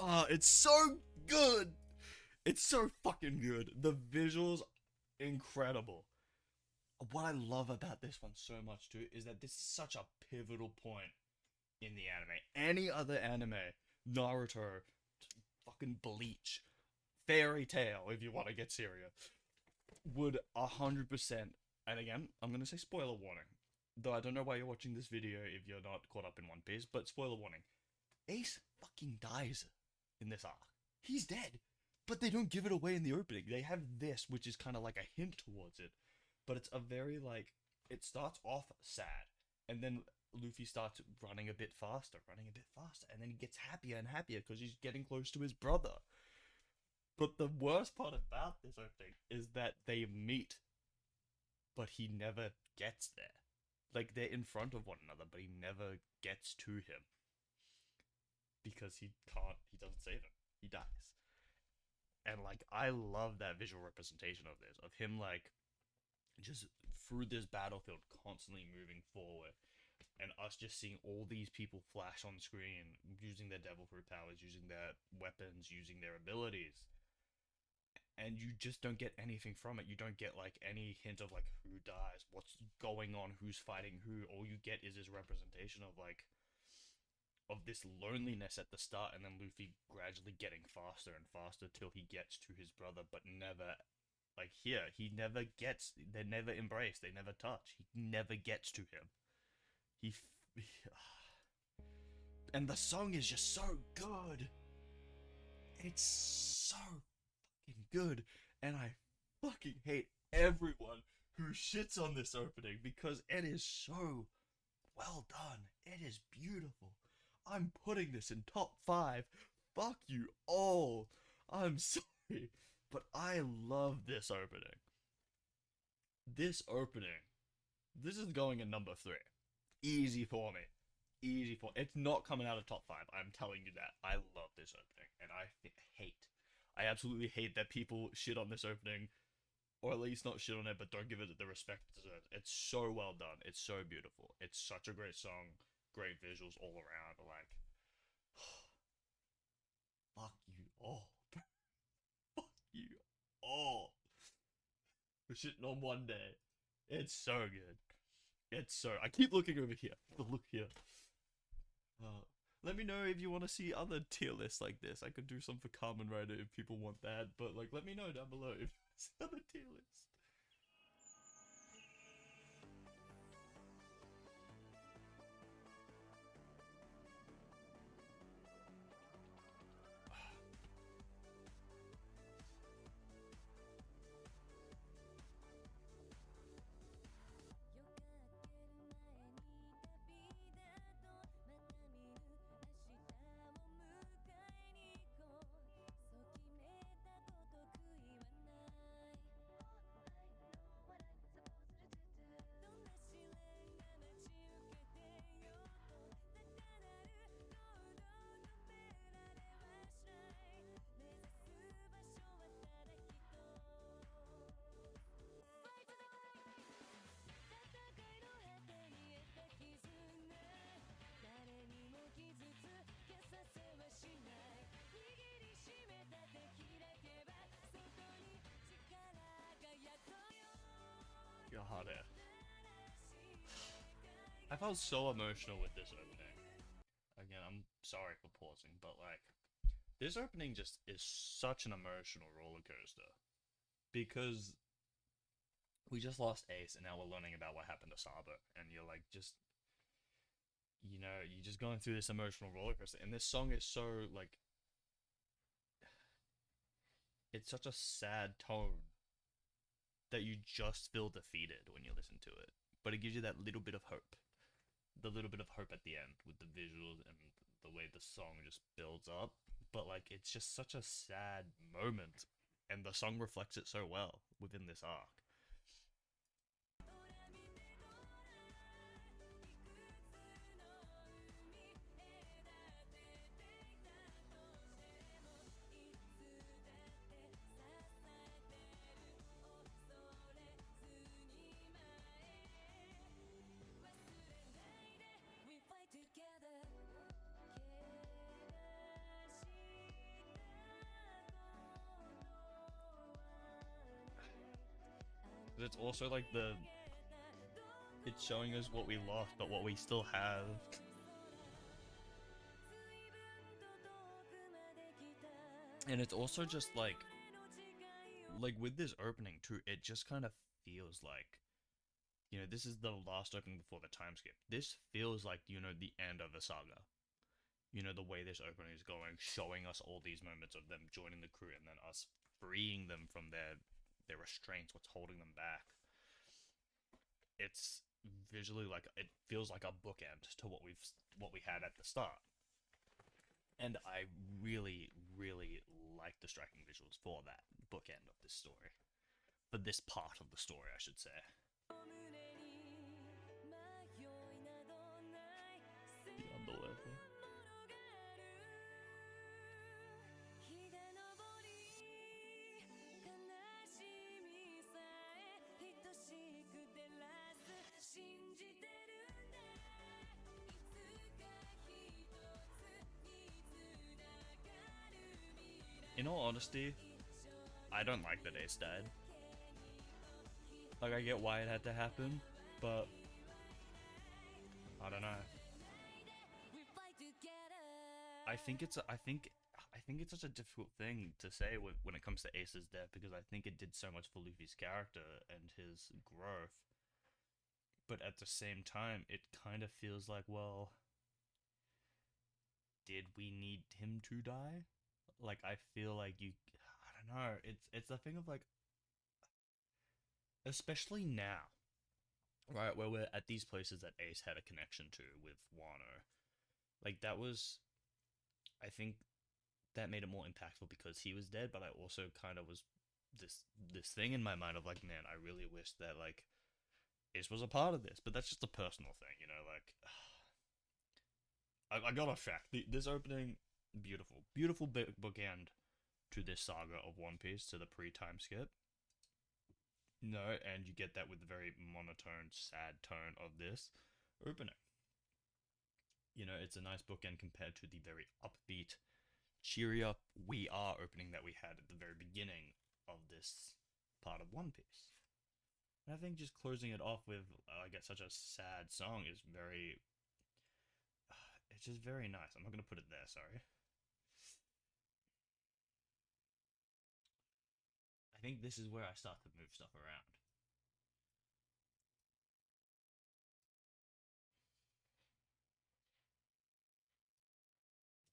Oh, it's so good. It's so fucking good. The visuals, incredible. What I love about this one so much too is that this is such a pivotal point in the anime. Any other anime, Naruto, fucking Bleach, Fairy Tail, if you want to get serious, would 100%. And again, I'm gonna say spoiler warning. Though I don't know why you're watching this video if you're not caught up in One Piece, but spoiler warning. Ace fucking dies in this arc. He's dead. But they don't give it away in the opening. They have this, which is kind of like a hint towards it. But it's a very, like, it starts off sad. And then Luffy starts running a bit faster, and then he gets happier and happier because he's getting close to his brother. But the worst part about this opening is that they meet, but he never gets there. Like, they're in front of one another, but he never gets to him. Because he doesn't save him. He dies. And like, I love that visual representation of this, of him like just through this battlefield constantly moving forward, and us just seeing all these people flash on screen using their devil fruit powers, using their weapons, using their abilities, and you just don't get anything from it. You don't get like any hint of like who dies, what's going on, who's fighting who. All you get is this representation of like of this loneliness at the start, and then Luffy gradually getting faster and faster till he gets to his brother, but never, like here, he never gets, they never embrace, they never touch, he never gets to him. And the song is just so good. It's so fucking good, and I fucking hate everyone who shits on this opening because it is so well done. It is beautiful. I'm putting this in top 5 Fuck you all. I'm sorry, but I love this opening. This opening. This is going in number 3. Easy for me. Easy for. It's not coming out of top 5. I'm telling you that. I love this opening, and I absolutely hate that people shit on this opening, or at least not shit on it, but don't give it the respect it deserves. It's so well done. It's so beautiful. It's such a great song. Great visuals all around. Like, fuck you all. Fuck you all. For shitting on One Day. It's so good. It's so. I keep looking over here. Look here. Let me know if you want to see other tier lists like this. I could do some for Kamen Rider if people want that, but like, let me know down below if you want to see other tier lists. God, I felt so emotional with this opening. Again, I'm sorry for pausing, but like, this opening just is such an emotional roller coaster. Because we just lost Ace, and now we're learning about what happened to Sabo, and you're like, just, you're just going through this emotional roller coaster, and this song is so like, it's such a sad tone that you just feel defeated when you listen to it, but it gives you that little bit of hope, the little bit of hope at the end with the visuals and the way the song just builds up. But like, it's just such a sad moment, and the song reflects it so well within this arc. But it's also like it's showing us what we lost, but what we still have. And it's also just like with this opening too, it just kind of feels like, this is the last opening before the time skip. This feels like, the end of the saga. The way this opening is going, showing us all these moments of them joining the crew and then us freeing them from their restraints, what's holding them back. It's visually like, it feels like a bookend to what we had at the start. And I really, really like the striking visuals for that bookend of this story. For this part of the story, I should say. Beyond the level. In all honesty, I don't like that Ace died. Like, I get why it had to happen, but I don't know. I think it's such a difficult thing to say when it comes to Ace's death, because I think it did so much for Luffy's character and his growth. But at the same time, it kind of feels like, well, did we need him to die? Like, I feel like I don't know. It's a thing of like, especially now, right, where we're at these places that Ace had a connection to with Wano. Like, that was, I think, that made it more impactful because he was dead, but I also kind of was this thing in my mind of like, man, I really wish that like Ace was a part of this, but that's just a personal thing, you know. Like, I got off track. This opening, beautiful, beautiful bookend to this saga of One Piece, to the pre-time skip. No, and you get that with the very monotone, sad tone of this opening. You know, it's a nice bookend compared to the very upbeat, cheery up We Are opening that we had at the very beginning of this part of One Piece. And I think just closing it off with, I guess, such a sad song is very. It's just very nice. I'm not going to put it there, sorry. I think this is where I start to move stuff around.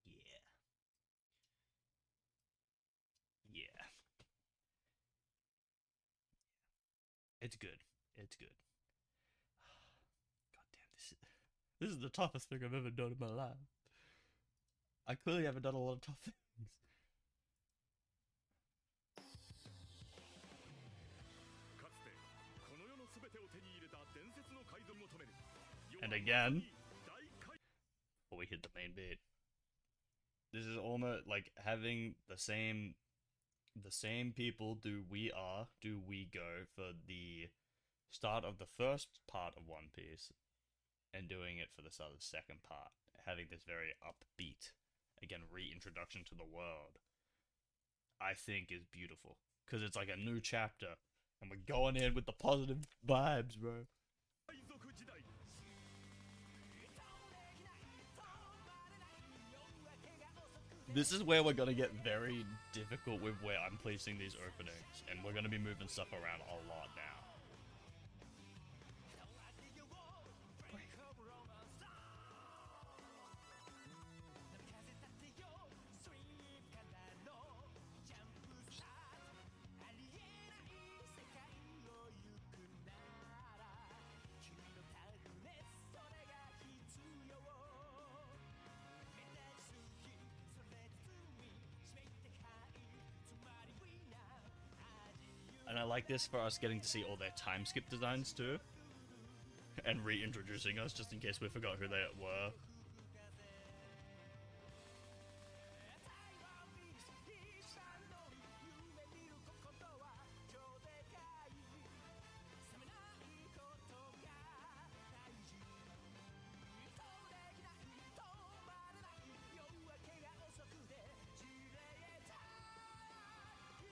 Yeah. Yeah. It's good. It's good. God damn, this is the toughest thing I've ever done in my life. I clearly haven't done a lot of tough things. And again, before we hit the main beat, this is almost like having the same people do We Go for the start of the first part of One Piece, and doing it for the start of the second part, having this very upbeat, again, reintroduction to the world, I think is beautiful. Because it's like a new chapter, and we're going in with the positive vibes, bro. This is where we're gonna get very difficult with where I'm placing these openings, and we're gonna be moving stuff around a lot now. And I like this for us getting to see all their time skip designs too. And reintroducing us just in case we forgot who they were.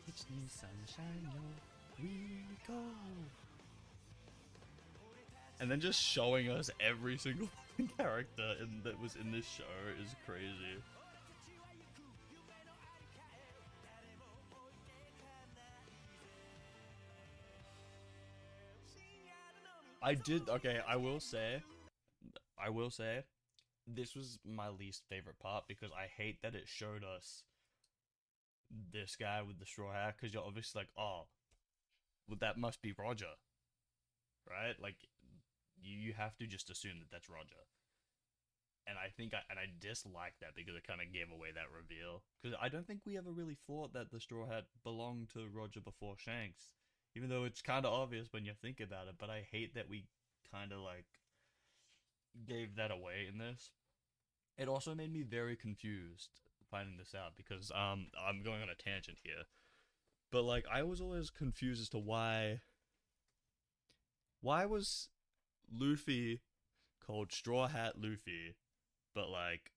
It's new sunshine, yo, we go. And then just showing us every single character that was in this show is crazy. Okay, I will say, this was my least favorite part because I hate that it showed us this guy with the straw hat, because you're obviously like, oh, well, that must be Roger, right? Like, you have to just assume that that's Roger. And I dislike that because it kind of gave away that reveal. Because I don't think we ever really thought that the straw hat belonged to Roger before Shanks, even though it's kind of obvious when you think about it. But I hate that we kind of like gave that away in this. It also made me very confused finding this out because I'm going on a tangent here. But like I was always confused as to why was Luffy called Straw Hat Luffy, but like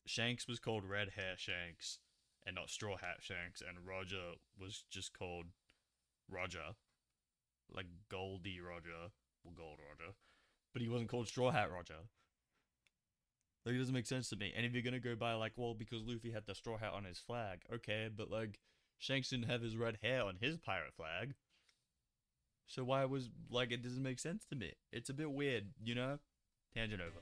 Shanks was called Red Hair Shanks and not Straw Hat Shanks, and Roger was just called Roger, like Goldie Roger, well Gold Roger, but he wasn't called Straw Hat Roger. Like, it doesn't make sense to me. And if you're gonna go by like, well, because Luffy had the straw hat on his flag, okay, but like Shanks didn't have his red hair on his pirate flag. So why was like it doesn't make sense to me. It's a bit weird, you know? Tangent over.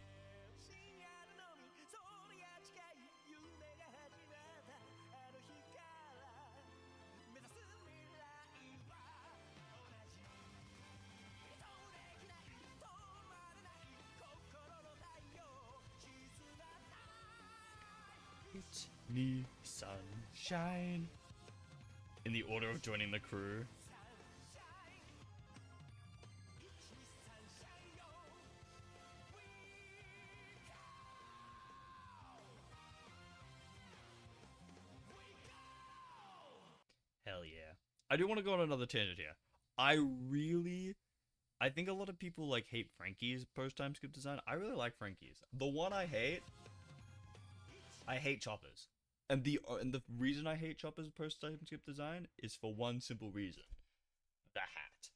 It's me sunshine. In the order of joining the crew. Hell yeah. I do want to go on another tangent here. I think a lot of people like hate Frankie's post time skip design. I really like Frankie's. The one I hate Chopper's. And the reason I hate Chopper's post time skip design is for one simple reason. The hat.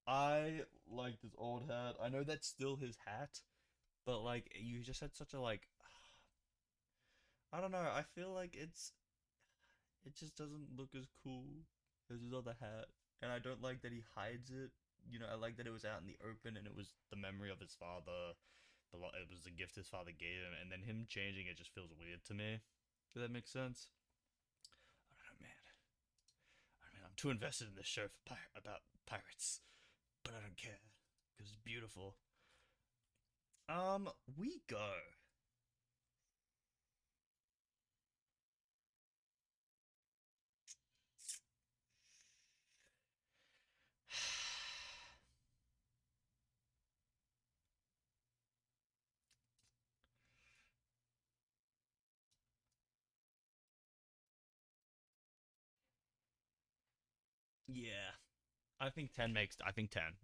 I like this old hat. I know that's still his hat, but like you just had such a like I don't know, I feel like it just doesn't look as cool as his other hat. And I don't like that he hides it. You know, I like that it was out in the open and it was the memory of his father. It was the gift his father gave him, and then him changing it just feels weird to me. Does that make sense? I don't know, man. I'm too invested in this show about pirates, but I don't care because it's beautiful. We go. Yeah, I think 10.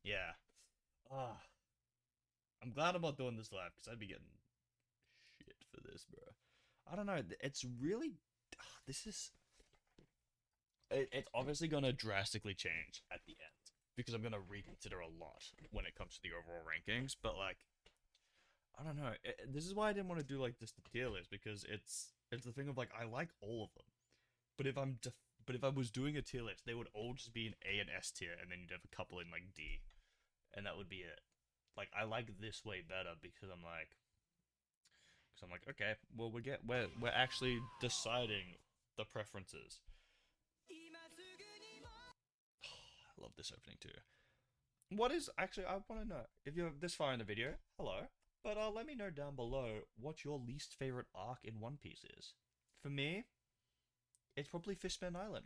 Yeah. Ah, I'm glad I'm not doing this live because I'd be getting shit for this, bro. I don't know. It's really. This is. It's obviously gonna drastically change at the end because I'm gonna reconsider a lot when it comes to the overall rankings. But like, I don't know. This is why I didn't want to do like this the tier list because it's the thing of like I like all of them, but if I was doing a tier list, they would all just be in A and S tier, and then you'd have a couple in like D, and that would be it. Like I like this way better because I'm like, okay, well we're actually deciding the preferences. I love this opening too. What is actually I want to know if you're this far in the video, hello, but let me know down below what your least favorite arc in One Piece is. For me, it's probably Fishman Island.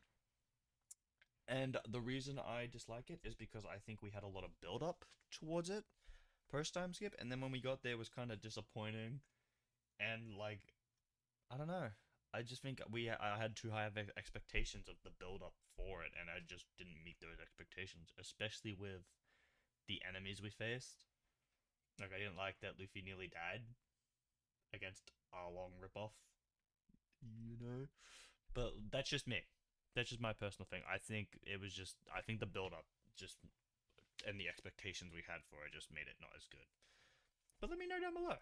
And the reason I dislike it is because I think we had a lot of build up towards it post time skip, and then when we got there, it was kind of disappointing. And like, I don't know. I just think I had too high of expectations of the build up for it, and I just didn't meet those expectations, especially with the enemies we faced. Like, I didn't like that Luffy nearly died against our long ripoff, you know. But that's just me. That's just my personal thing. I think the build up just and the expectations we had for it just made it not as good. But let me know down below.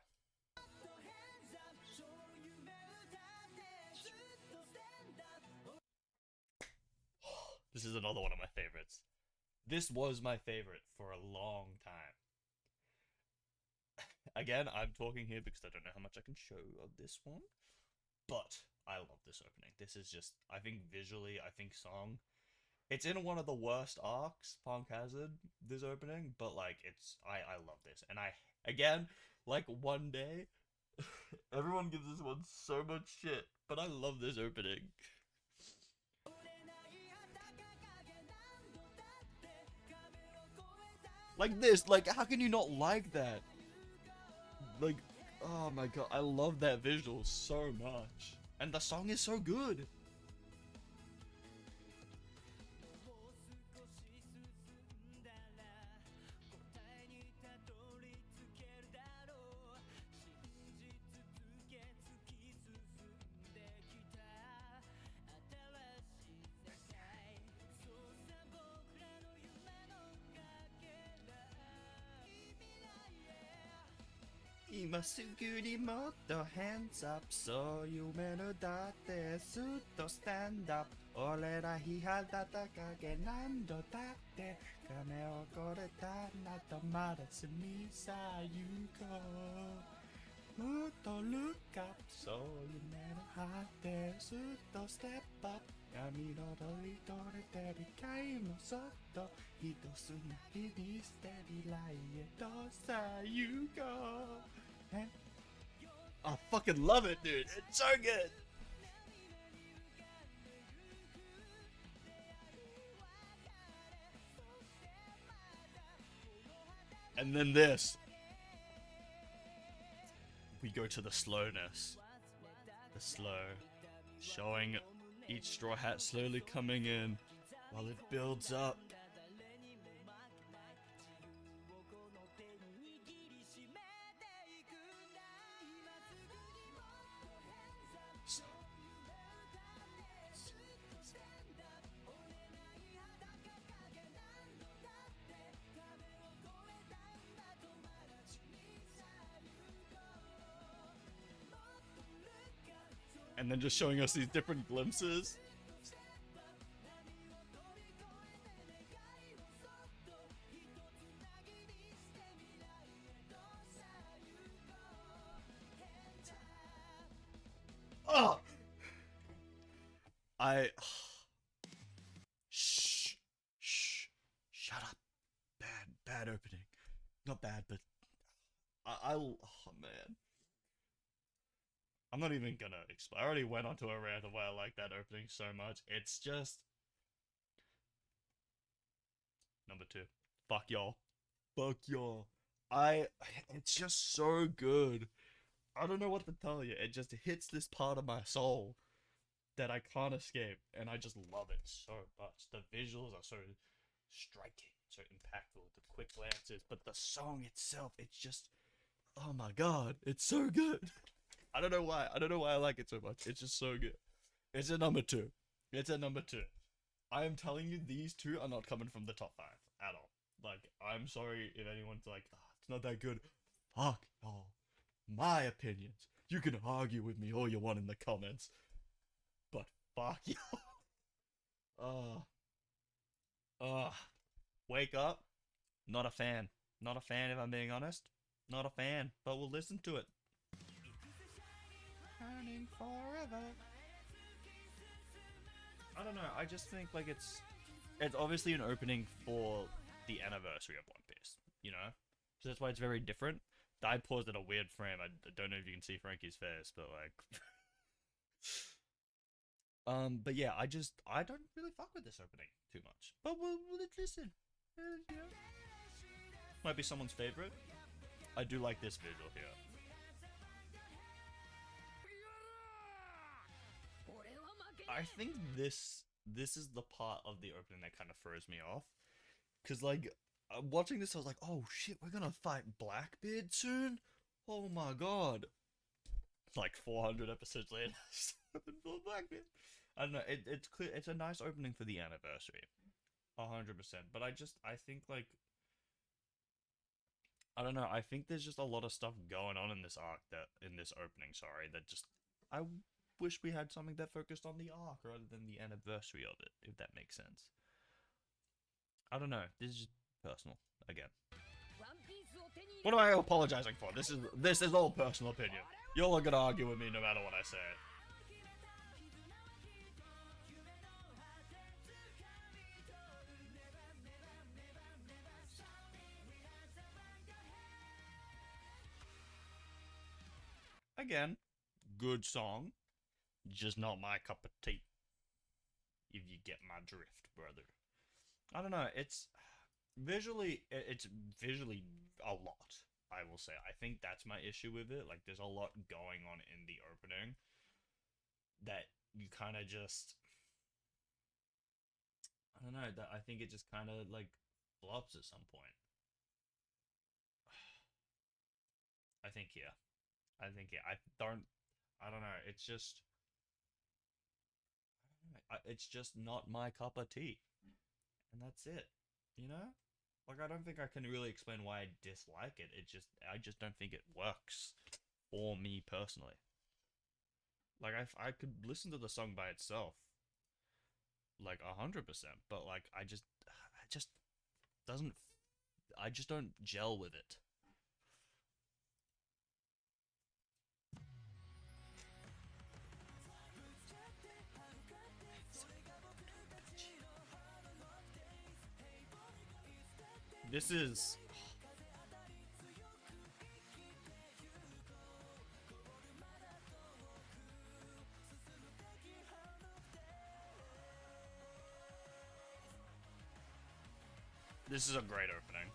This is another one of my favorites. This was my favorite for a long time. Again, I'm talking here because I don't know how much I can show of this one. But I love this opening. This is just, I think visually, I think song. It's in one of the worst arcs Punk has in this opening, but like I love this. And again, like one day, everyone gives this one so much shit, but I love this opening. Like this, like how can you not like that? Like, oh my god, I love that visual so much. And the song is so good. Hands up そう夢のだってすっと stand up 俺ら日肌高げ何度だって金をこれたなとまだすみさ行こうもっと look up そう夢の果てすっと step up 髪の鳥取れてる回もそっと一つな日に捨て未来へとさ行こうI fucking love it, dude. It's so good. And then this. We go to the slowness. The slow. Showing each straw hat slowly coming in while it builds up. And then just showing us these different glimpses. Oh! Shh. Shut up. Bad opening. Not bad, but oh man. I'm not even gonna explain. I already went onto a rant of why I like that opening so much. It's just number 2. Fuck y'all. Fuck y'all. It's just so good. I don't know what to tell you. It just hits this part of my soul that I can't escape, and I just love it so much. The visuals are so striking, so impactful, the quick glances, but the song itself, it's just, oh my god, it's so good. I don't know why. I don't know why I like it so much. It's just so good. It's a number 2. It's a number 2. I am telling you, these two are not coming from the top 5 at all. Like, I'm sorry if anyone's like, it's not that good. Fuck y'all. My opinions. You can argue with me all you want in the comments. But fuck y'all. Wake up. Not a fan. Not a fan if I'm being honest. Not a fan. But we'll listen to it. Burning forever. I don't know, I just think like it's obviously an opening for the anniversary of One Piece, you know? So that's why it's very different. I paused at a weird frame. I don't know if you can see Frankie's face, but like but yeah, I don't really fuck with this opening too much. But we'll listen. You know? Might be someone's favorite. I do like this visual here. I think this is the part of the opening that kind of throws me off, cause like watching this, I was like, oh shit, we're gonna fight Blackbeard soon. Oh my god! Like 400 episodes later, Blackbeard. I don't know. It's clear. It's a nice opening for the anniversary, 100%. But I think like I don't know. I think there's just a lot of stuff going on in this arc in this opening. Sorry, that just I wish we had something that focused on the arc rather than the anniversary of it, if that makes sense. I don't know. This is just personal again. What am I apologizing for? This is all personal opinion. You're all gonna argue with me no matter what I say. Again, good song, just not my cup of tea. If you get my drift, brother. I don't know. It's visually a lot. I will say. I think that's my issue with it. Like, there's a lot going on in the opening that you kind of just. I don't know. That I think it just kind of like flops at some point. I think yeah. I think yeah. I don't know. It's just. It's just not my cup of tea, and that's it. You know, like I don't think I can really explain why I dislike it. I just don't think it works for me personally. Like I could listen to the song by itself, like 100%, but like I just doesn't. I just don't gel with it. This is. This is a great opening.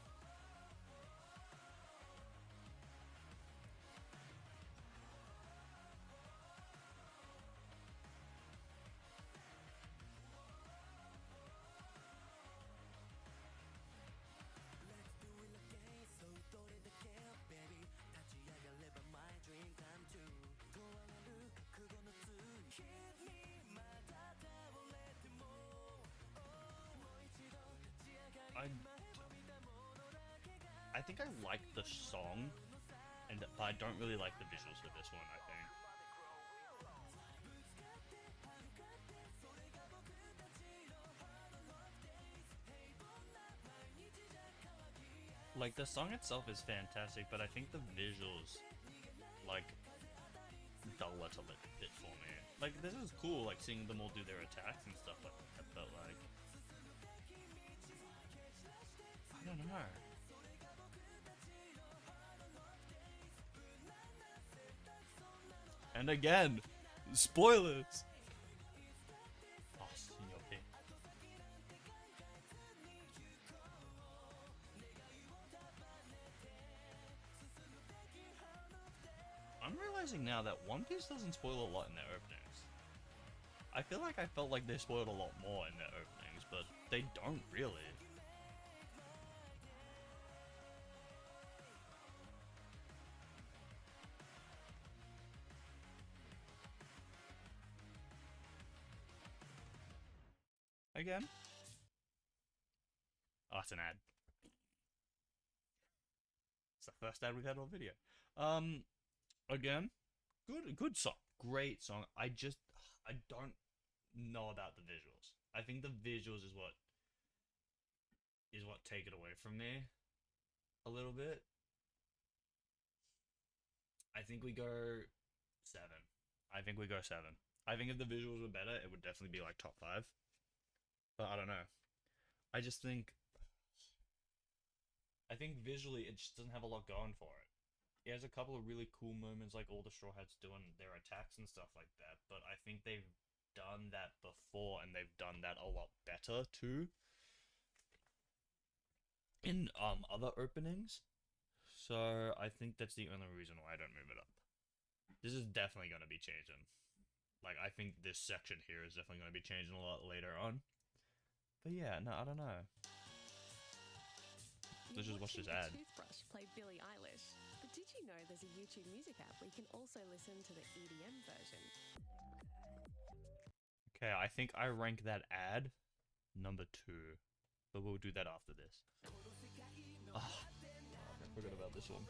I think I like the song, but I don't really like the visuals for this one, I think. Like, the song itself is fantastic, but I think the visuals, like, dull it a little bit for me. Like, this is cool, like, seeing them all do their attacks and stuff like that, but, like, I don't know. And again, spoilers! Oh, Senor P. I'm realizing now that One Piece doesn't spoil a lot in their openings. I feel like I felt like they spoiled a lot more in their openings, but they don't really. Again? Oh, it's an ad. It's the first ad we've had on video. Again, good song, great song. I don't know about the visuals. I think the visuals is what take it away from me a little bit. I think we go 7. I think we go 7. I think if the visuals were better, it would definitely be like top 5. But I don't know. I just think visually it just doesn't have a lot going for it. It has a couple of really cool moments, like all the Straw Hats doing their attacks and stuff like that, but I think they've done that before, and they've done that a lot better too in other openings. So I think that's the only reason why I don't move it up. This is definitely going to be changing. Like, I think this section here is definitely going to be changing a lot later on. But yeah, no, I don't know. Let's just watch this ad. Toothbrush play Billie Eilish. But did you know there's a YouTube music app where you can also listen to the EDM version? Okay, I think I rank that ad number 2. But we'll do that after this. Oh, I forgot about this one.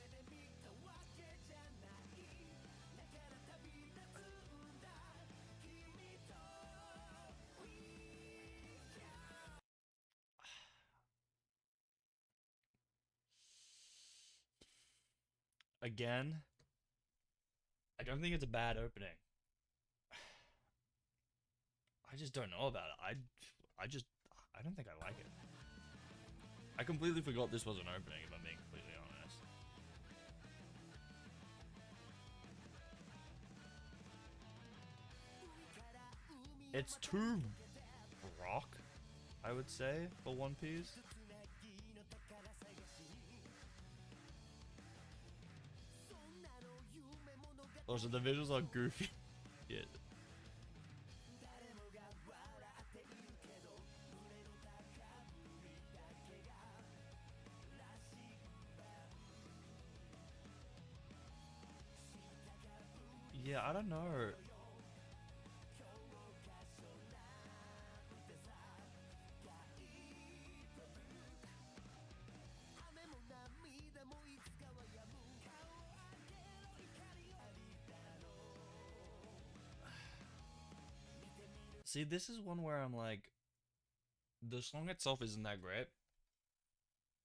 Again, I don't think it's a bad opening. I just don't know about it. I don't think I like it. I completely forgot this was an opening, if I'm being completely honest. It's too rock, I would say, for One Piece. Also, the visuals are goofy. Yeah. Yeah, I don't know. See, this is one where I'm like, the song itself isn't that great,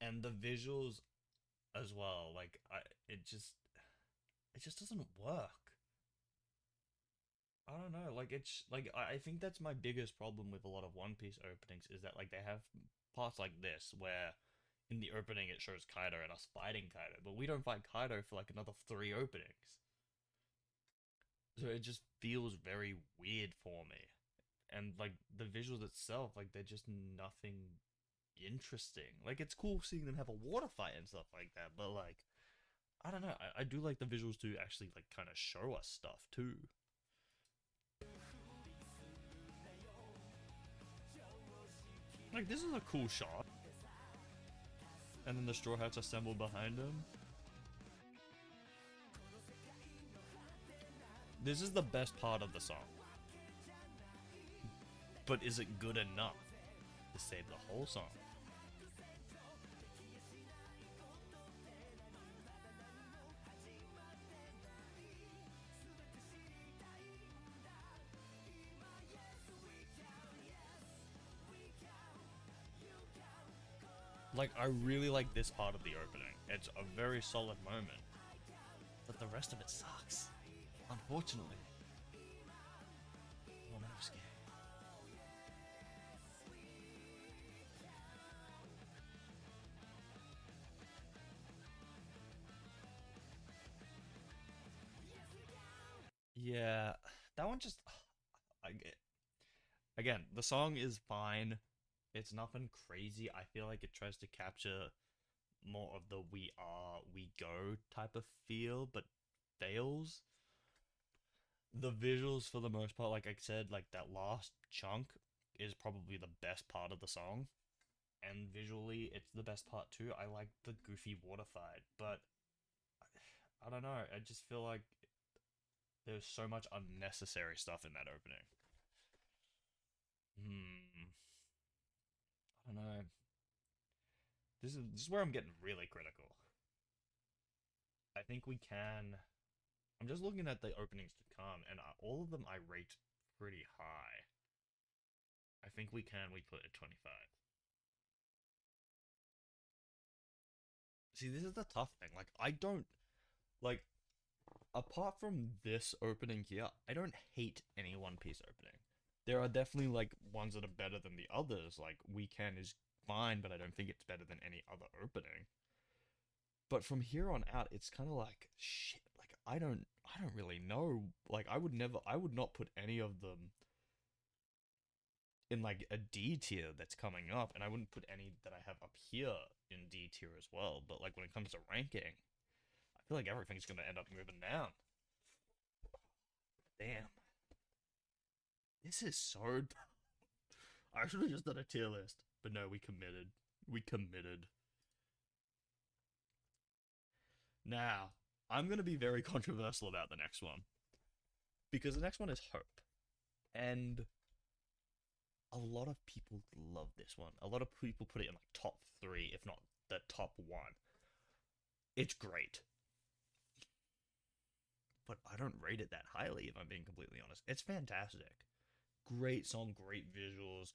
and the visuals as well. Like, it just doesn't work. I don't know. Like, it's like I think that's my biggest problem with a lot of One Piece openings is that, like, they have parts like this where in the opening it shows Kaido and us fighting Kaido, but we don't fight Kaido for like another 3 openings. So it just feels very weird for me. And like the visuals itself, like they're just nothing interesting. Like, it's cool seeing them have a water fight and stuff like that, but like, I don't know. I do like the visuals to actually like kind of show us stuff too. Like, this is a cool shot. And then the Straw Hats assemble behind him. This is the best part of the song. But is it good enough to save the whole song? Like, I really like this part of the opening. It's a very solid moment. But the rest of it sucks. Unfortunately. Oh man, I'm scared. Yeah, that one just... I get... Again, the song is fine. It's nothing crazy. I feel like it tries to capture more of the we are, we go type of feel, but fails. The visuals, for the most part, like I said, like that last chunk is probably the best part of the song. And visually, it's the best part too. I like the goofy water fight, but I don't know. I just feel like there's so much unnecessary stuff in that opening. Hmm. I don't know. This is where I'm getting really critical. I think we can. I'm just looking at the openings to come, and all of them I rate pretty high. I think we put it 25. See, this is the tough thing. Like, I don't like apart from this opening here, I don't hate any One Piece opening. There are definitely like ones that are better than the others. Like Weekend is fine, but I don't think it's better than any other opening. But from here on out, it's kind of like shit. Like I don't really know. Like I would not put any of them in like a D tier that's coming up, and I wouldn't put any that I have up here in D tier as well. But like when it comes to ranking, I feel like everything's gonna end up moving down. Damn, this is so. I should have just done a tier list, but no, we committed. We committed. Now, I'm gonna be very controversial about the next one because the next one is Hope, and a lot of people love this one. A lot of people put it in like top three, if not the top one. It's great, but I don't rate it that highly if I'm being completely honest. It's fantastic. Great song, great visuals.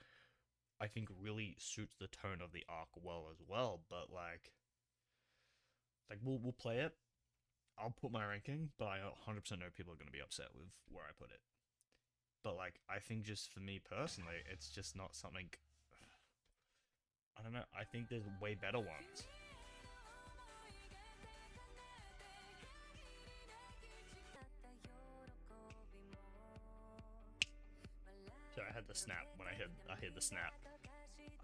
I think really suits the tone of the arc well as well, but we'll play it. I'll put my ranking, but I 100% know people are going to be upset with where I put it. But like I think just for me personally, it's just not something I don't know. I think there's way better ones. So I had the snap when I hit the snap.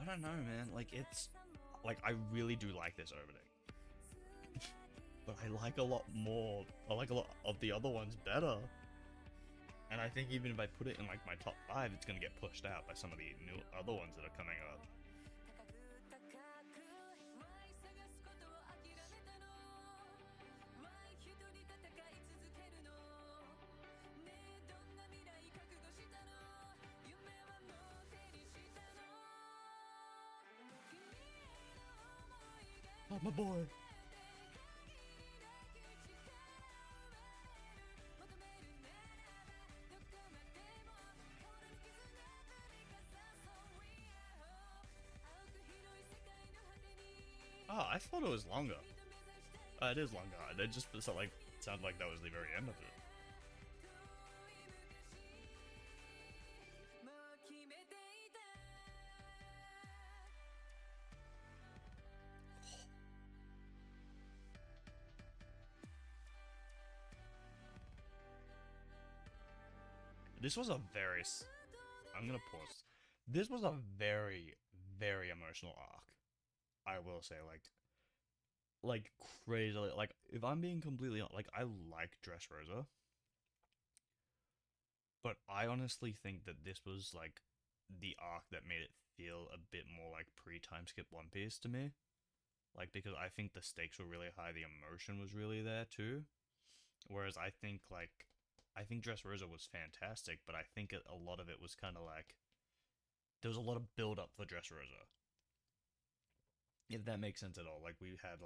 I don't know, man. Like it's like I really do like this opening. But I like a lot more. I like a lot of the other ones better. And I think even if I put it in like my top 5, it's gonna get pushed out by some of the new other ones that are coming up. Oh my boy. Oh, I thought it was longer. It is longer. It just felt like sounded like that was the very end of it. This was a very. I'm gonna pause. This was a very, very emotional arc. I will say, like crazy. Like, if I'm being completely honest, like, I like Dressrosa, but I honestly think that this was like the arc that made it feel a bit more like pre-time skip One Piece to me. Like, because I think the stakes were really high, the emotion was really there too. Whereas I think Dressrosa was fantastic, but I think a lot of it was kind of like there was a lot of build up for Dressrosa. If that makes sense at all. Like we had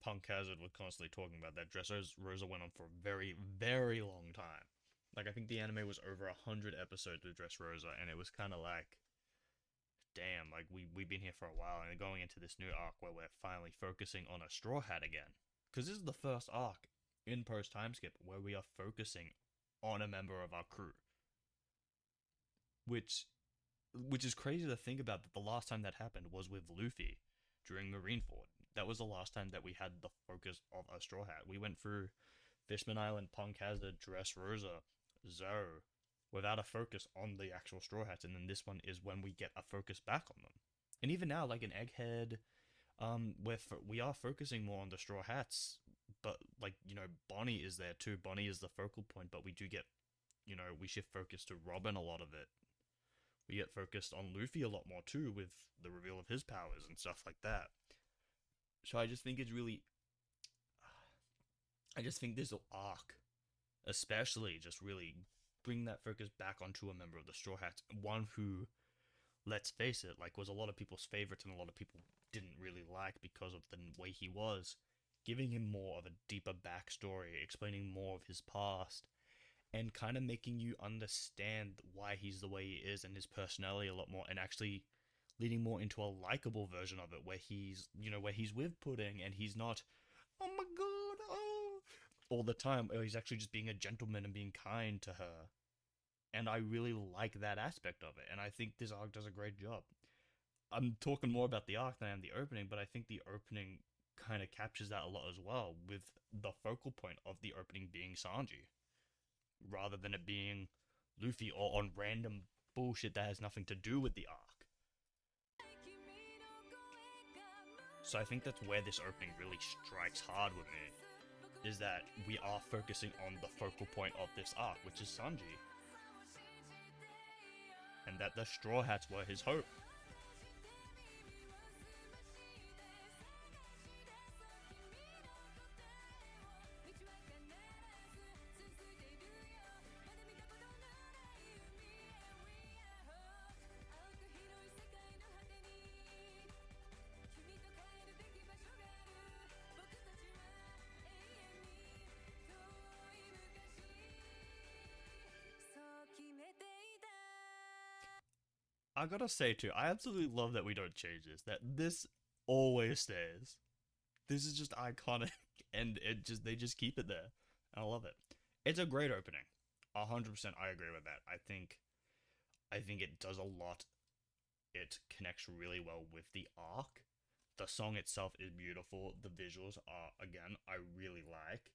Punk Hazard was constantly talking about that. Dressrosa went on for a very, very long time. Like I think the anime was over 100 episodes with Dressrosa, and it was kind of like damn, like we've been here for a while and going into this new arc where we're finally focusing on a Straw Hat again. Because this is the first arc in post time skip where we are focusing on a member of our crew. Which is crazy to think about, that the last time that happened was with Luffy during Marineford. That was the last time that we had the focus of a Straw Hat. We went through Fishman Island, Punk Hazard, Dressrosa, Zoro, without a focus on the actual Straw Hats, and then this one is when we get a focus back on them. And even now, like in Egghead, we are focusing more on the Straw Hats, but like, you know, Bonnie is there too. Bonnie is the focal point, but we do get, you know, we shift focus to Robin a lot of it. We get focused on Luffy a lot more too, with the reveal of his powers and stuff like that. So I just think it's really, I just think this arc, especially, just really bring that focus back onto a member of the Straw Hats, one who, let's face it, like was a lot of people's favorite and a lot of people didn't really like because of the way he was, giving him more of a deeper backstory, explaining more of his past, and kind of making you understand why he's the way he is and his personality a lot more, and actually leading more into a likable version of it where he's, you know, where he's with Pudding and he's not, oh my god, oh, all the time. He's actually just being a gentleman and being kind to her. And I really like that aspect of it, and I think this arc does a great job. I'm talking more about the arc than I am the opening, but I think the opening kind of captures that a lot as well, with the focal point of the opening being Sanji, rather than it being Luffy or on random bullshit that has nothing to do with the arc. So I think that's where this opening really strikes hard with me, is that we are focusing on the focal point of this arc, which is Sanji. And that the Straw Hats were his hope. I gotta say too, I absolutely love that we don't change this. That this always stays. This is just iconic, and they just keep it there. I love it. It's a great opening. 100%, I agree with that. I think it does a lot. It connects really well with the arc. The song itself is beautiful. The visuals are, again, I really like.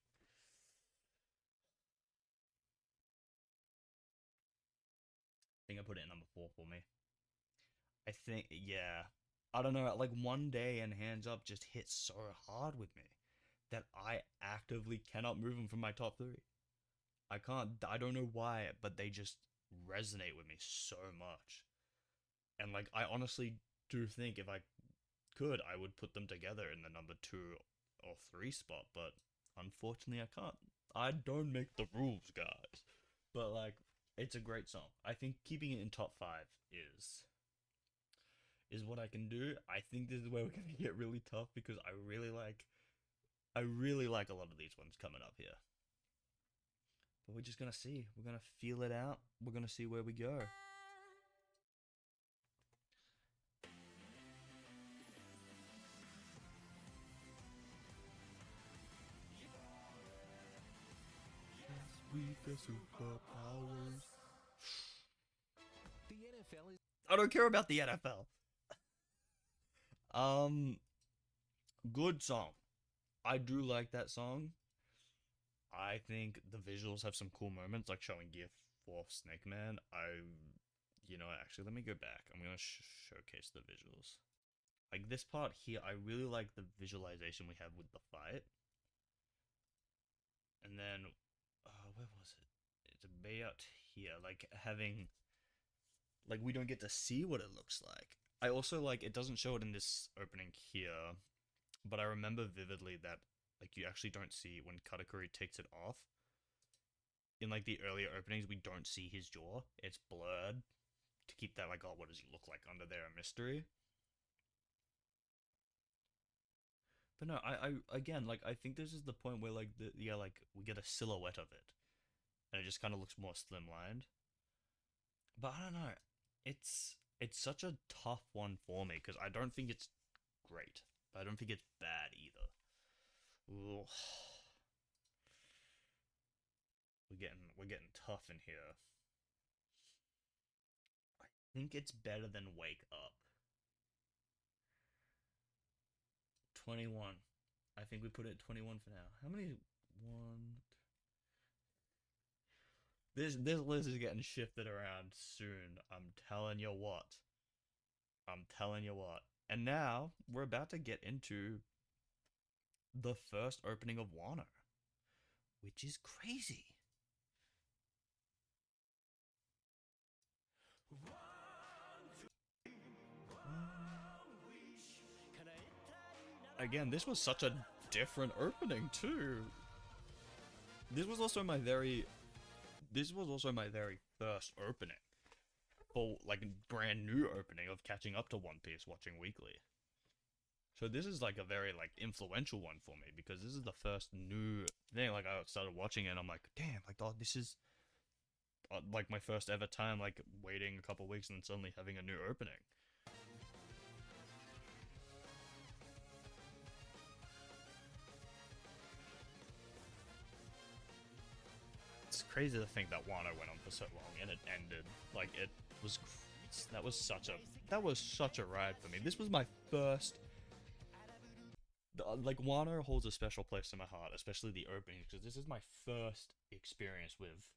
I think I put it in number 4 for me. I think, yeah. I don't know, like One Day and Hands Up just hit so hard with me that I actively cannot move them from my top 3. I can't, I don't know why, but they just resonate with me so much. And like, I honestly do think if I could, I would put them together in the number 2 or 3 spot, but unfortunately I can't. I don't make the rules, guys. But like, it's a great song. I think keeping it in top 5 is what I can do. I think this is where we're gonna get really tough because I really like a lot of these ones coming up here. But we're just gonna see. We're gonna feel it out. We're gonna see where we go. We've superpowers. The NFL is. I don't care about the NFL. Good song. I do like that song. I think the visuals have some cool moments, like showing Gear 4 Snake Man. You know, actually, let me go back. I'm gonna showcase the visuals. Like this part here, I really like the visualization we have with the fight. And then, where was it? It's about here, like having, like we don't get to see what it looks like. I also like, it doesn't show it in this opening here, but I remember vividly that like you actually don't see when Katakuri takes it off. In like the earlier openings, we don't see his jaw. It's blurred to keep that like, oh, what does he look like under there, a mystery. But no, I again, like I think this is the point where like like we get a silhouette of it, and it just kind of looks more slimlined. But I don't know, it's It's such a tough one for me because I don't think it's great, but I don't think it's bad either. Ooh. We're getting tough in here. I think it's better than Wake Up. 21. I think we put it at 21 for now. How many? One. This list is getting shifted around soon. I'm telling you what. I'm telling you what. And now we're about to get into the first opening of Wano, which is crazy. Again, this was such a different opening too. This was also my very first opening. For like brand new opening of catching up to One Piece watching weekly. So this is like a very like influential one for me because this is the first new thing. Like I started watching it and I'm like, damn, like oh, this is like my first ever time like waiting a couple weeks and then suddenly having a new opening. It's crazy to think that Wano went on for so long and it ended. Like it was that was such a ride for me. This was my first like Wano holds a special place in my heart, especially the openings, because this is my first experience with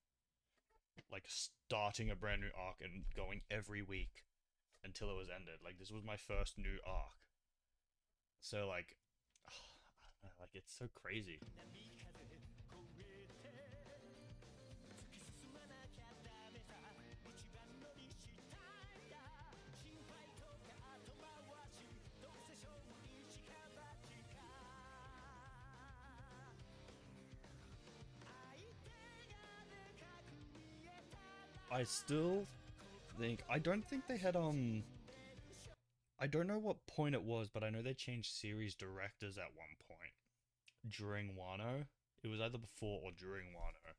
like starting a brand new arc and going every week until it was ended. Like this was my first new arc, so like, like it's so crazy. I still think I don't think they had I don't know what point it was, but I know they changed series directors at one point during Wano. It was either before or during Wano.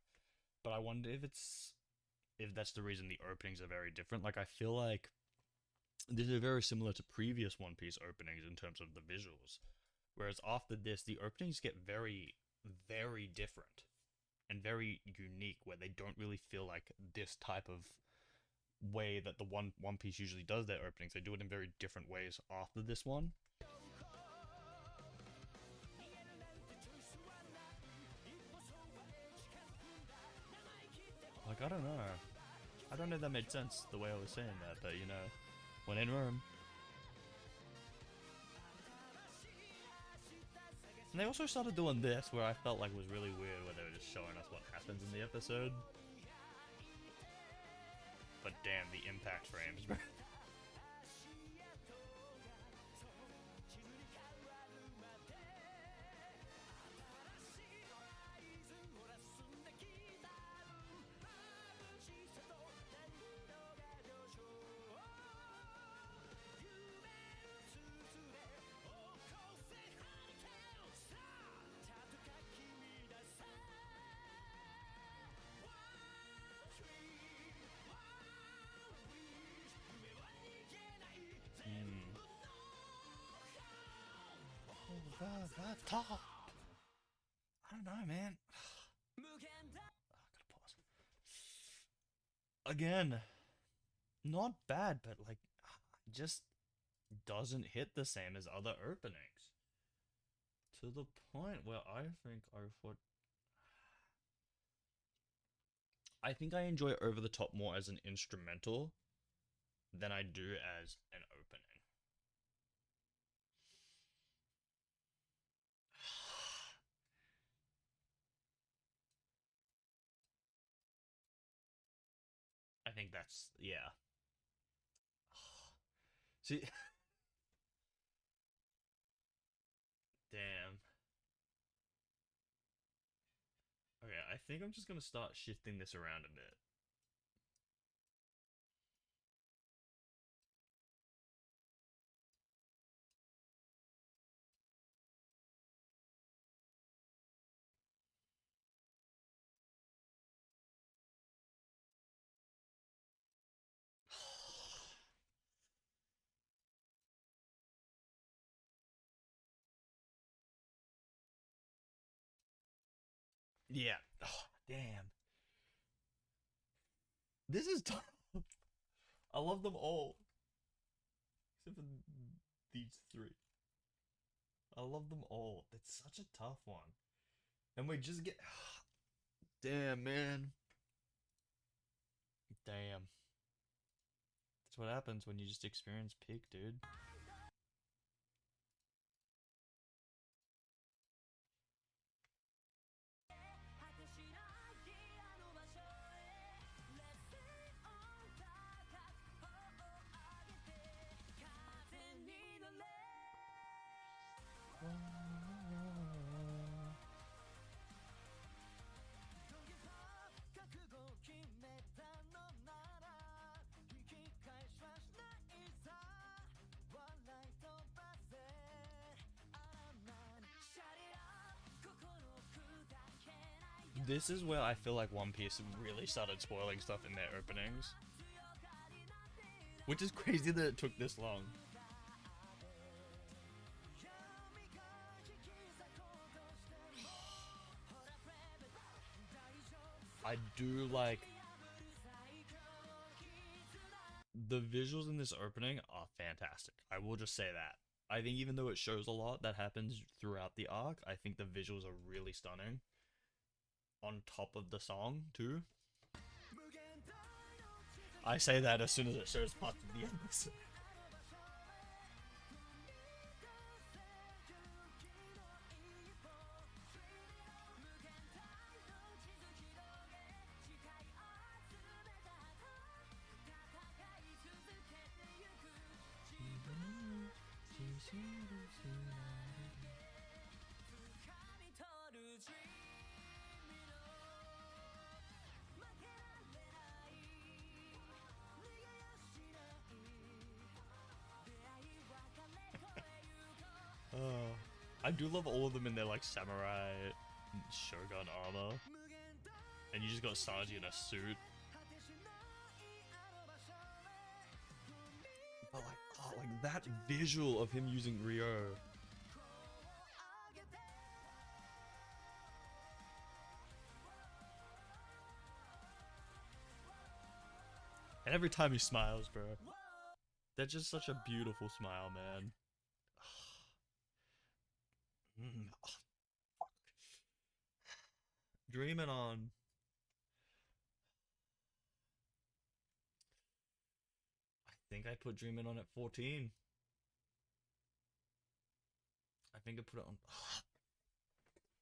But I wonder if that's the reason the openings are very different. Like I feel like this is very similar to previous One Piece openings in terms of the visuals. Whereas after this, the openings get very, very different and very unique, where they don't really feel like this type of way that the One Piece usually does their openings. They do it in very different ways after this one. Like I don't know. I don't know if that made sense the way I was saying that, but you know, when in Rome. And they also started doing this, where I felt like was really weird, where they were just showing us what happens in the episode. But damn, the impact frames, bro. The top. I don't know, man. I gotta pause. Again, not bad, but like, just doesn't hit the same as other openings. To the point where I think I enjoy Over the Top more as an instrumental than I do as an opening. I think that's yeah. See, damn. Okay, I think I'm just gonna start shifting this around a bit. Yeah. Oh, damn. This is tough. I love them all. Except for these three. I love them all. It's such a tough one. And we just get. Damn, man. Damn. That's what happens when you just experience peak, dude. This is where I feel like One Piece really started spoiling stuff in their openings. Which is crazy that it took this long. I do like the visuals in this opening are fantastic. I will just say that. I think even though it shows a lot that happens throughout the arc, I think the visuals are really stunning. On top of the song too. I say that as soon as it shows parts of the episode. I do love all of them in their like samurai shogun armor. And you just got Sanji in a suit. But like, oh, like that visual of him using Rio. And every time he smiles, bro. That's just such a beautiful smile, man. Oh, fuck. Dreaming on. I think I put Dreaming on at 14. I think I put it on.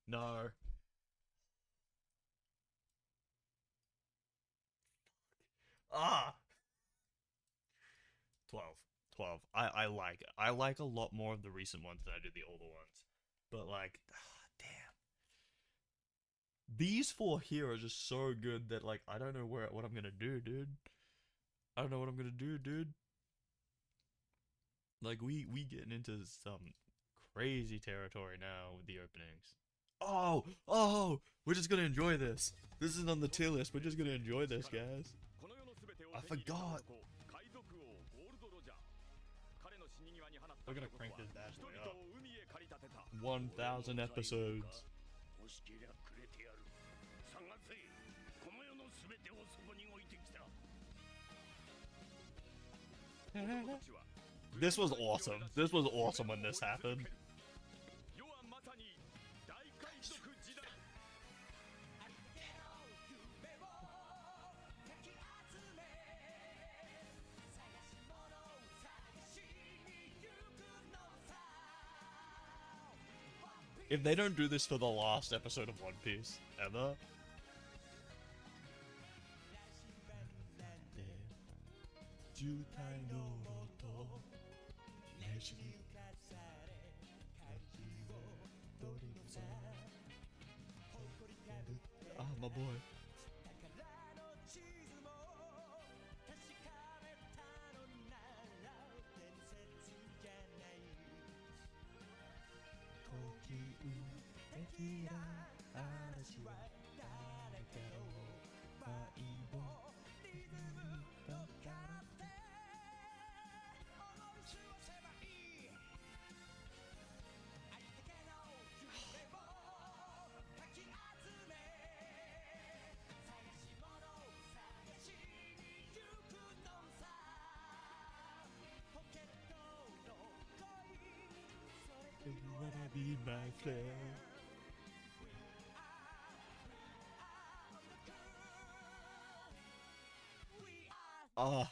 No. Ah. 12. 12. I like a lot more of the recent ones than I do the older ones. But like, damn. These four here are just so good that like I don't know what I'm gonna do, dude. I don't know what I'm gonna do, dude. Like we getting into some crazy territory now with the openings. Oh, we're just gonna enjoy this. This isn't on the tier list. We're just gonna enjoy this, guys. I forgot. We're gonna crank this bad boy up. 1,000 episodes. This was awesome. This was awesome when this happened. If they don't do this for the last episode of One Piece, ever. Ah, my boy. be my flare. Ah,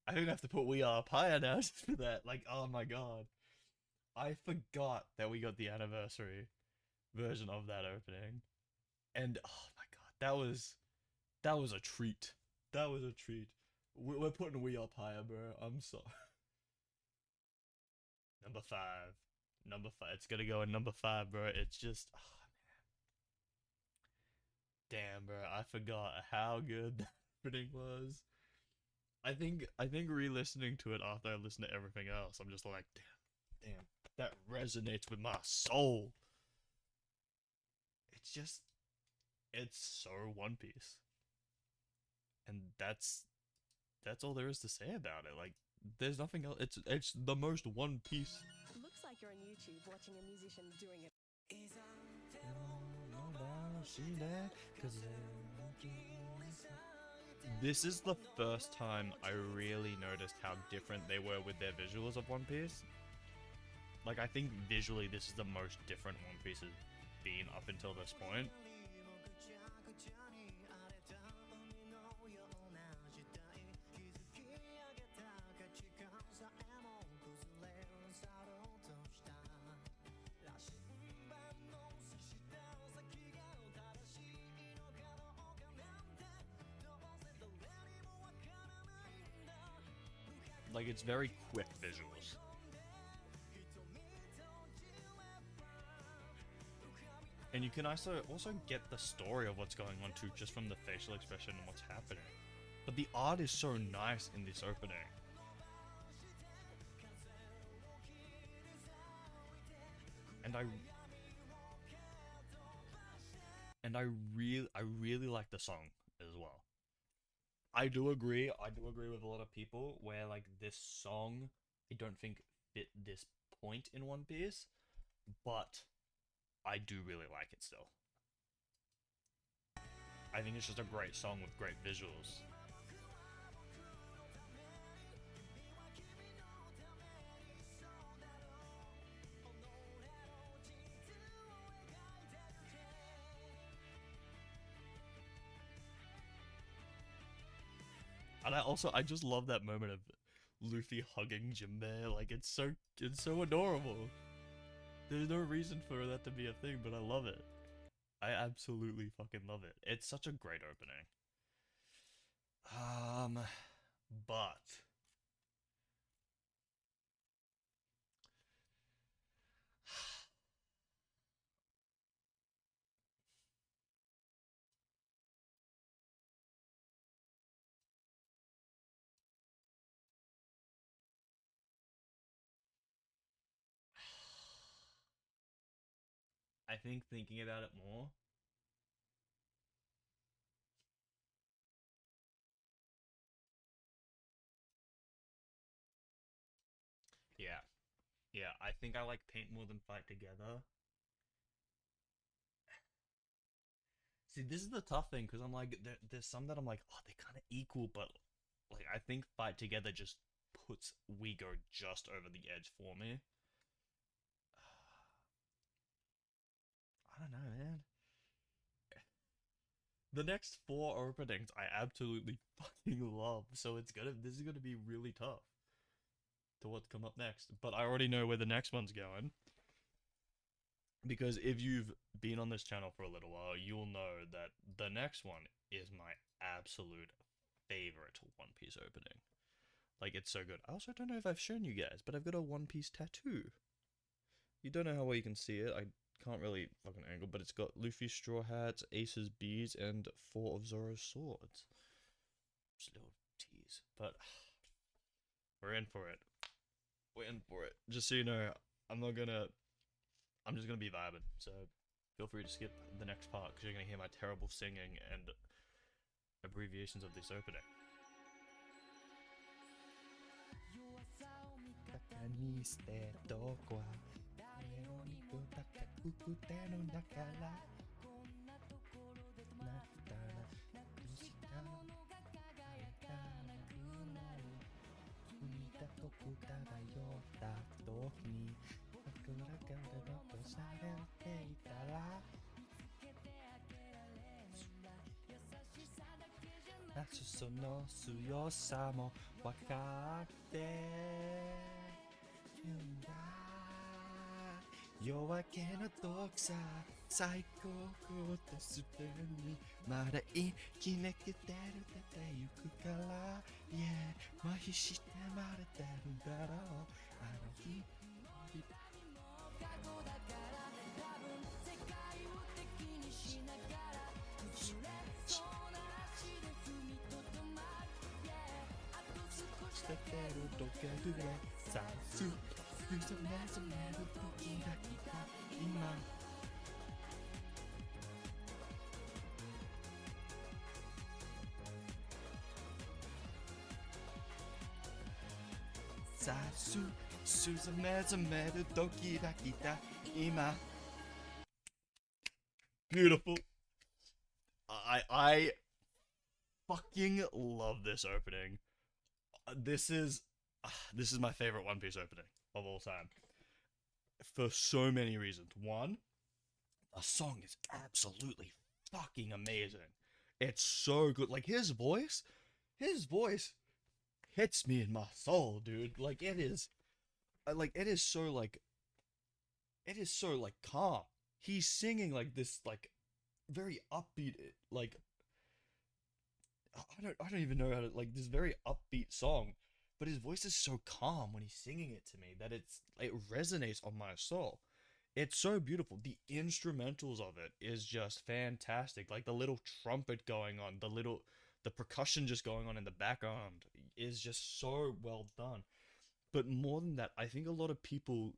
I think I have to put We Are Up Higher now just for that. Like, oh my god. I forgot that we got the anniversary version of that opening. And oh my god, that was a treat. That was a treat. We're putting We Up Higher, bro. I'm sorry. Number five. Number five. It's gonna go in number five, bro. It's just, oh man. Damn, bro. I forgot how good that opening was. I think re-listening to it after I listen to everything else, I'm just like, damn, that resonates with my soul. It's just, it's so One Piece, and that's all there is to say about it. Like, there's nothing else. It's the most One Piece. Looks like you're on YouTube watching a musician doing it. This is the first time I really noticed how different they were with their visuals of One Piece. Like, I think visually this is the most different One Piece has been up until this point. Like, it's very quick visuals. And you can also get the story of what's going on too, just from the facial expression and what's happening. But the art is so nice in this opening. And I really like the song as well. I do agree with a lot of people where, like, this song, I don't think fit this point in One Piece, but I do really like it still. I think it's just a great song with great visuals. And I just love that moment of Luffy hugging Jinbei. Like, it's so adorable. There's no reason for that to be a thing, but I love it. I absolutely fucking love it. It's such a great opening. But I think thinking about it more, yeah, yeah, I think I like Paint more than Fight Together. See, this is the tough thing because I'm like, there's some that I'm like, oh, they're kind of equal, but like, I think Fight Together just puts WeGo just over the edge for me. I don't know, man. The next four openings I absolutely fucking love, so this is gonna be really tough to what come up next. But I already know where the next one's going. Because if you've been on this channel for a little while, you'll know that the next one is my absolute favorite One Piece opening. Like, it's so good. I also don't know if I've shown you guys, but I've got a One Piece tattoo. You don't know how well you can see it. I can't really fucking angle, but it's got Luffy's straw hats, Ace's beads, and 4 of Zoro's swords. Just a little tease. But we're in for it. We're in for it. Just so you know, I'm just gonna be vibing, so feel free to skip the next part because you're gonna hear my terrible singing and abbreviations of this opening. これから残されていたらその強さも分かってるんだ夜明けの毒さ最高とすでにまだ生き抜けてる出てゆくから Yeah 麻痺してまれてるだろうあの日しててる時計ぐらいさす目覚める時が来た今さす目覚める時が来た今 Beautiful. I fucking love this opening. This is my favorite One Piece opening of all time for so many reasons. One, the song is absolutely fucking amazing. It's so good. Like his voice hits me in my soul, dude. Like it is so calm. He's singing like this like very upbeat like I don't even know how to like this very upbeat song, but his voice is so calm when he's singing it to me that it resonates on my soul. It's so beautiful. The instrumentals of it is just fantastic. Like the little trumpet going on, the percussion just going on in the background is just so well done. But more than that, I think a lot of people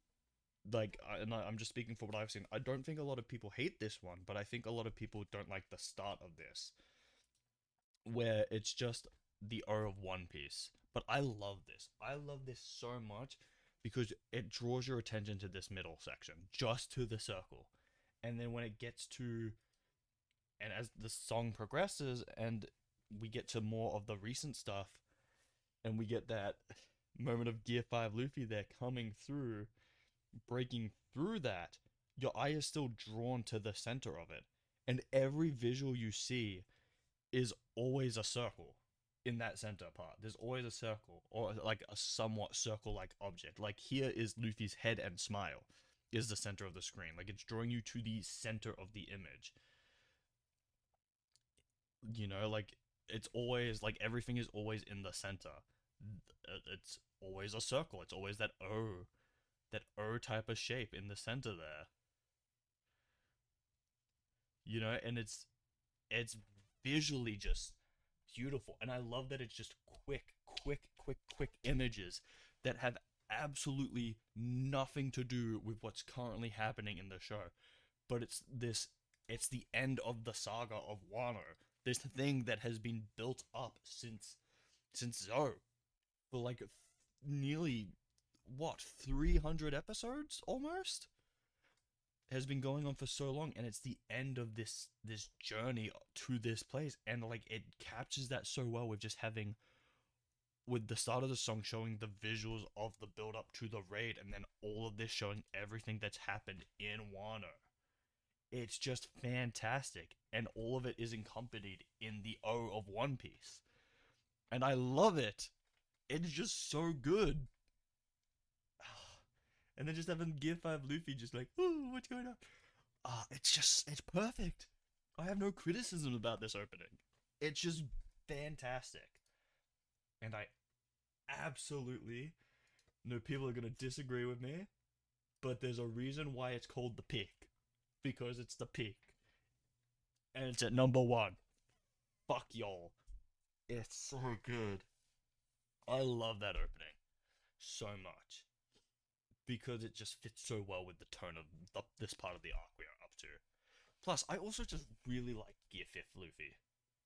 I'm just speaking for what I've seen. I don't think a lot of people hate this one, but I think a lot of people don't like the start of this, where it's just the O of One Piece. But I love this. I love this so much because it draws your attention to this middle section, just to the circle. And then when it gets to, and as the song progresses and we get to more of the recent stuff, and we get that moment of Gear 5 Luffy there coming through, breaking through that, your eye is still drawn to the center of it. And every visual you see is always a circle in that center part. There's always a circle or like a somewhat circle-like object. Like here is Luffy's head and smile is the center of the screen. Like it's drawing you to the center of the image. You know, like it's always like everything is always in the center. It's always a circle. It's always that O type of shape in the center there. You know, and it's visually just beautiful, and I love that it's just quick images that have absolutely nothing to do with what's currently happening in the show, but it's the end of the saga of Wano, this thing that has been built up since Zo for like nearly what 300 episodes almost has been going on for so long, and it's the end of this journey to this place, and like it captures that so well with just having with the start of the song showing the visuals of the build up to the raid, and then all of this showing everything that's happened in Wano. It's just fantastic, and all of it is accompanied in the O of One Piece, and I love it. It's just so good. And then just having Gear 5 Luffy just like, oh, what's going on? It's perfect. I have no criticism about this opening. It's just fantastic. And I absolutely know people are going to disagree with me, but there's a reason why it's called the peak. Because it's the peak. And it's at number 1. Fuck y'all. It's so good. I love that opening so much. Because it just fits so well with the tone of this part of the arc we are up to. Plus, I also just really like Gear 5th Luffy.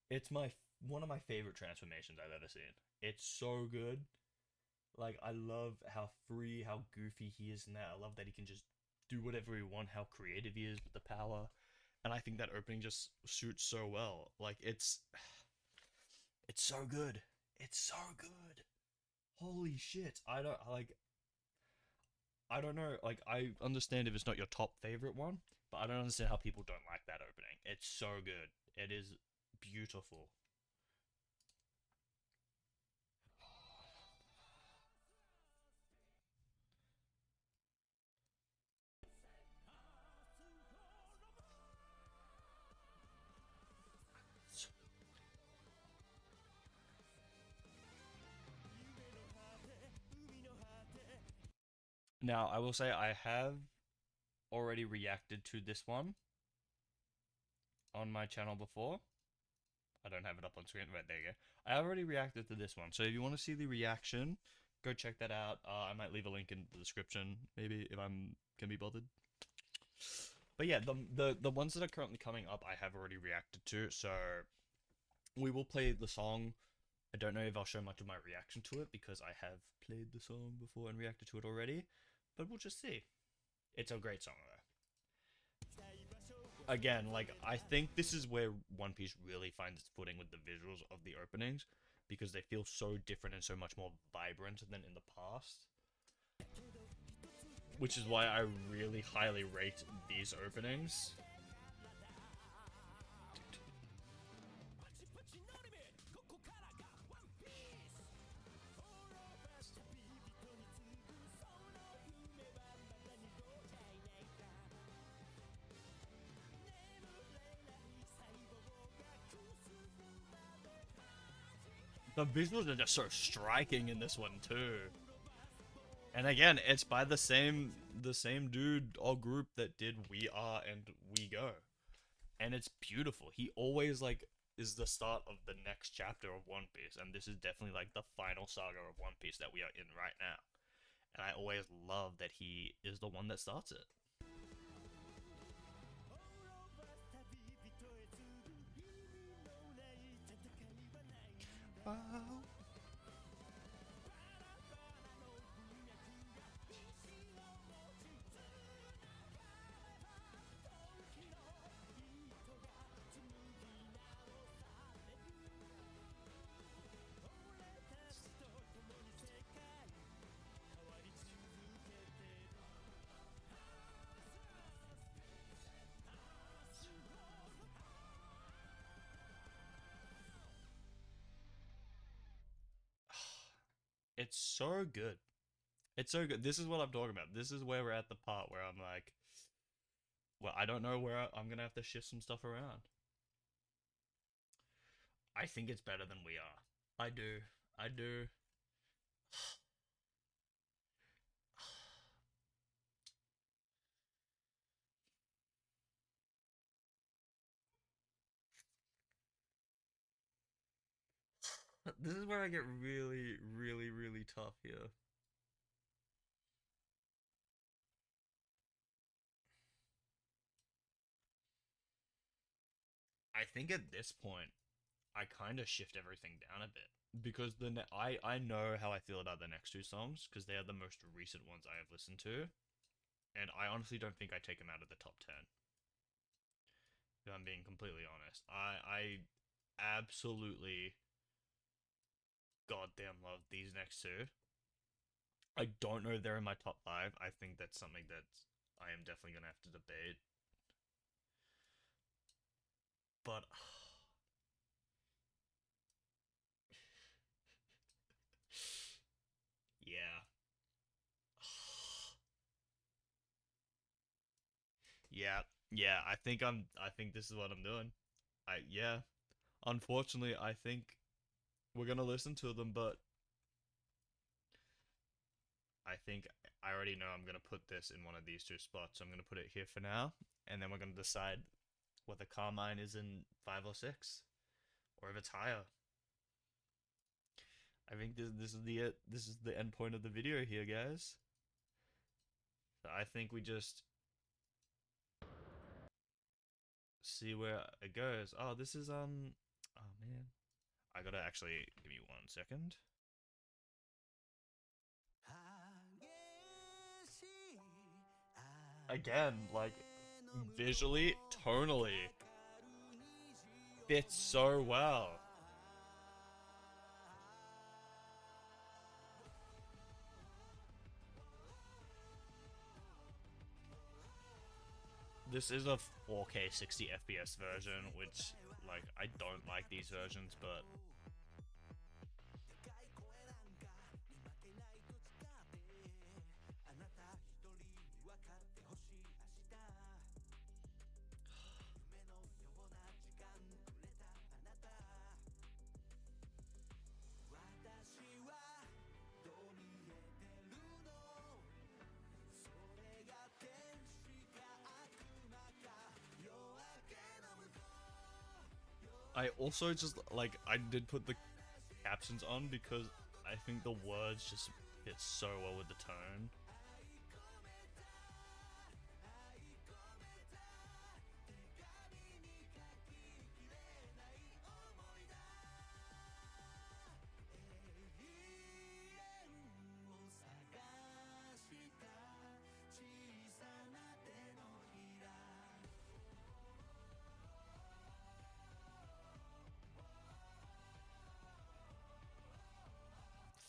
It's one of my favorite transformations I've ever seen. It's so good. Like, I love how free, how goofy he is in that. I love that he can just do whatever he wants, how creative he is with the power. And I think that opening just suits so well. Like, it's so good. It's so good. Holy shit. I don't know, like, I understand if it's not your top favorite one, but I don't understand how people don't like that opening. It's so good. It is beautiful. Now, I will say I have already reacted to this one on my channel before. I don't have it up on screen, but there you go. I already reacted to this one, so if you want to see the reaction, go check that out. I might leave a link in the description, maybe, if I'm can be bothered. But yeah, the ones that are currently coming up, I have already reacted to, so we will play the song. I don't know if I'll show much of my reaction to it because I have played the song before and reacted to it already, but we'll just see. It's a great song though. Again, like, I think this is where One Piece really finds its footing with the visuals of the openings, because they feel so different and so much more vibrant than in the past. Which is why I really highly rate these openings. The visuals are just so striking in this one too. And again, it's by the same dude or group that did We Are and We Go. And it's beautiful. He always like is the start of the next chapter of One Piece, and this is definitely like the final saga of One Piece that we are in right now. And I always love that he is the one that starts it. Wow. It's so good. It's so good. This is what I'm talking about. This is where we're at the part where I'm like, well, I don't know where I'm gonna have to shift some stuff around. I think it's better than We Are. I do. I do. This is where I get really, really, really tough here. I think at this point, I kind of shift everything down a bit because I know how I feel about the next two songs because they are the most recent ones I have listened to, and I honestly don't think I take them out of the top 10. If I'm being completely honest, I absolutely goddamn love these next two. I don't know if they're in my top five. I think that's something that I am definitely gonna have to debate. But yeah. Yeah, yeah, I think this is what I'm doing. Yeah. Unfortunately, I think we're gonna listen to them, but I think I already know I'm gonna put this in one of these two spots. So I'm gonna put it here for now, and then we're gonna decide whether Carmine is in 5 or 6, or if it's higher. I think this is the end point of the video here, guys. So I think we just see where it goes. Oh, this is oh man. I gotta actually give me 1 second. Again, like visually, tonally, fits so well. This is a 4K 60 FPS version, which, like, I don't like these versions, but I also just, like, I did put the captions on because I think the words just fit so well with the tone.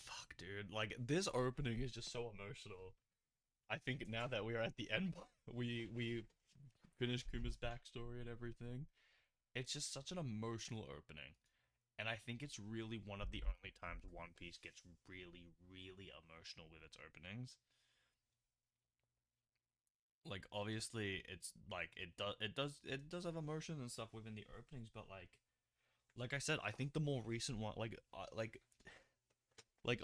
Fuck, dude. Like, this opening is just so emotional. I think now that we are at the end, we finished Kuma's backstory and everything. It's just such an emotional opening. And I think it's really one of the only times One Piece gets really, really emotional with its openings. Like, obviously, it's like it does have emotions and stuff within the openings, but like I said, I think the more recent one,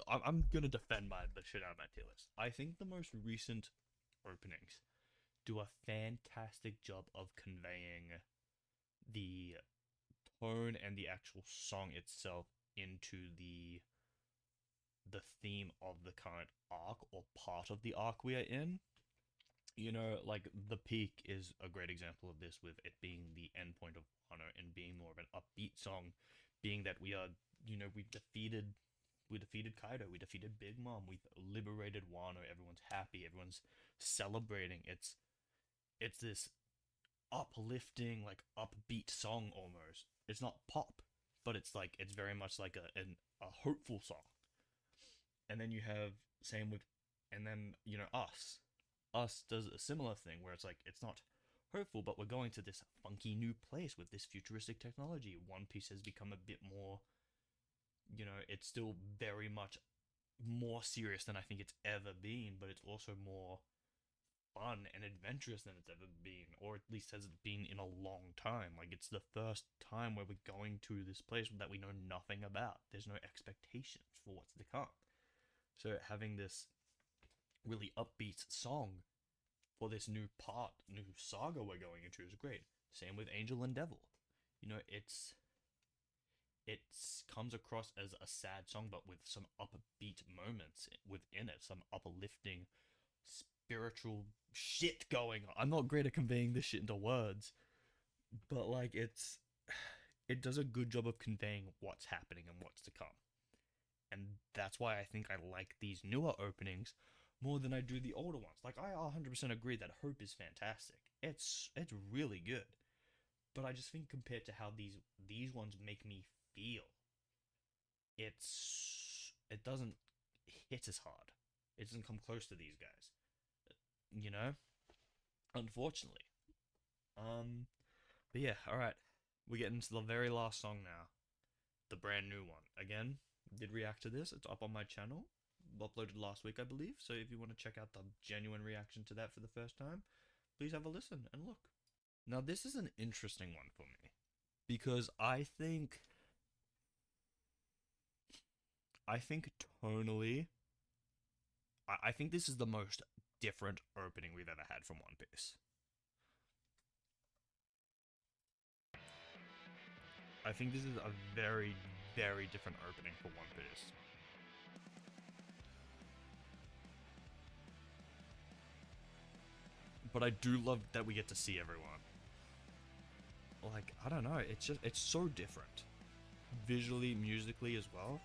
I'm gonna defend the shit out of my tier list. I think the most recent openings do a fantastic job of conveying the tone and the actual song itself into the theme of the current arc or part of the arc we are in. You know, like the peak is a great example of this, with it being the end point of Wano and being more of an upbeat song, being that we are, you know, we defeated Kaido, we defeated Big Mom, we liberated Wano, everyone's happy, everyone's celebrating. It's this uplifting, like upbeat song almost. It's not pop, but it's very much like a hopeful song. And then you have same with, and then you know us does a similar thing where it's like it's not hopeful, but we're going to this funky new place with this futuristic technology. One Piece has become a bit more, you know, it's still very much more serious than I think it's ever been, but it's also more fun and adventurous than it's ever been, or at least has been in a long time. Like, it's the first time where we're going to this place that we know nothing about. There's no expectations for what's to come. So having this really upbeat song for this new saga we're going into is great. Same with Angel and Devil. You know, it comes across as a sad song, but with some upbeat moments within it, some uplifting, spiritual shit going on. I'm not great at conveying this shit into words, but like it does a good job of conveying what's happening and what's to come. And that's why I think I like these newer openings more than I do the older ones. Like, I 100% agree that Hope is fantastic. It's really good. But I just think compared to how these ones make me feel, it doesn't hit as hard. It doesn't come close to these guys. You know? Unfortunately. But yeah, alright. We get into the very last song now. The brand new one. Again, did react to this. It's up on my channel. Uploaded last week, I believe. So if you want to check out the genuine reaction to that for the first time, please have a listen and look. Now, this is an interesting one for me, because I think tonally, I think this is the most different opening we've ever had from One Piece. I think this is a very, very different opening for One Piece. But I do love that we get to see everyone. Like, I don't know, it's so different. Visually, musically as well.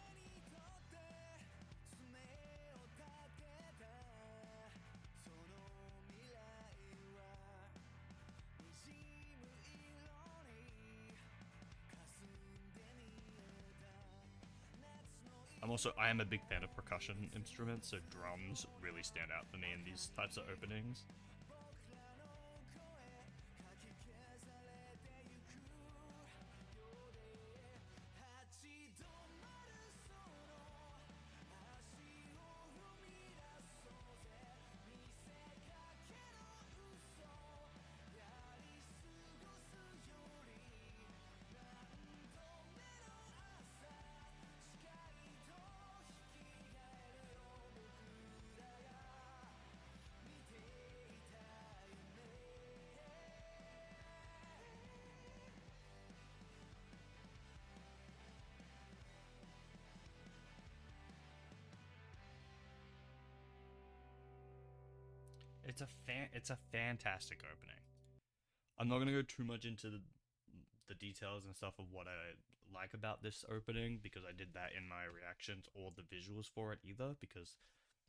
I am a big fan of percussion instruments, so drums really stand out for me in these types of openings. it's a fantastic opening. I'm not gonna go too much into the details and stuff of what I like about this opening because I did that in my reactions or the visuals for it either because,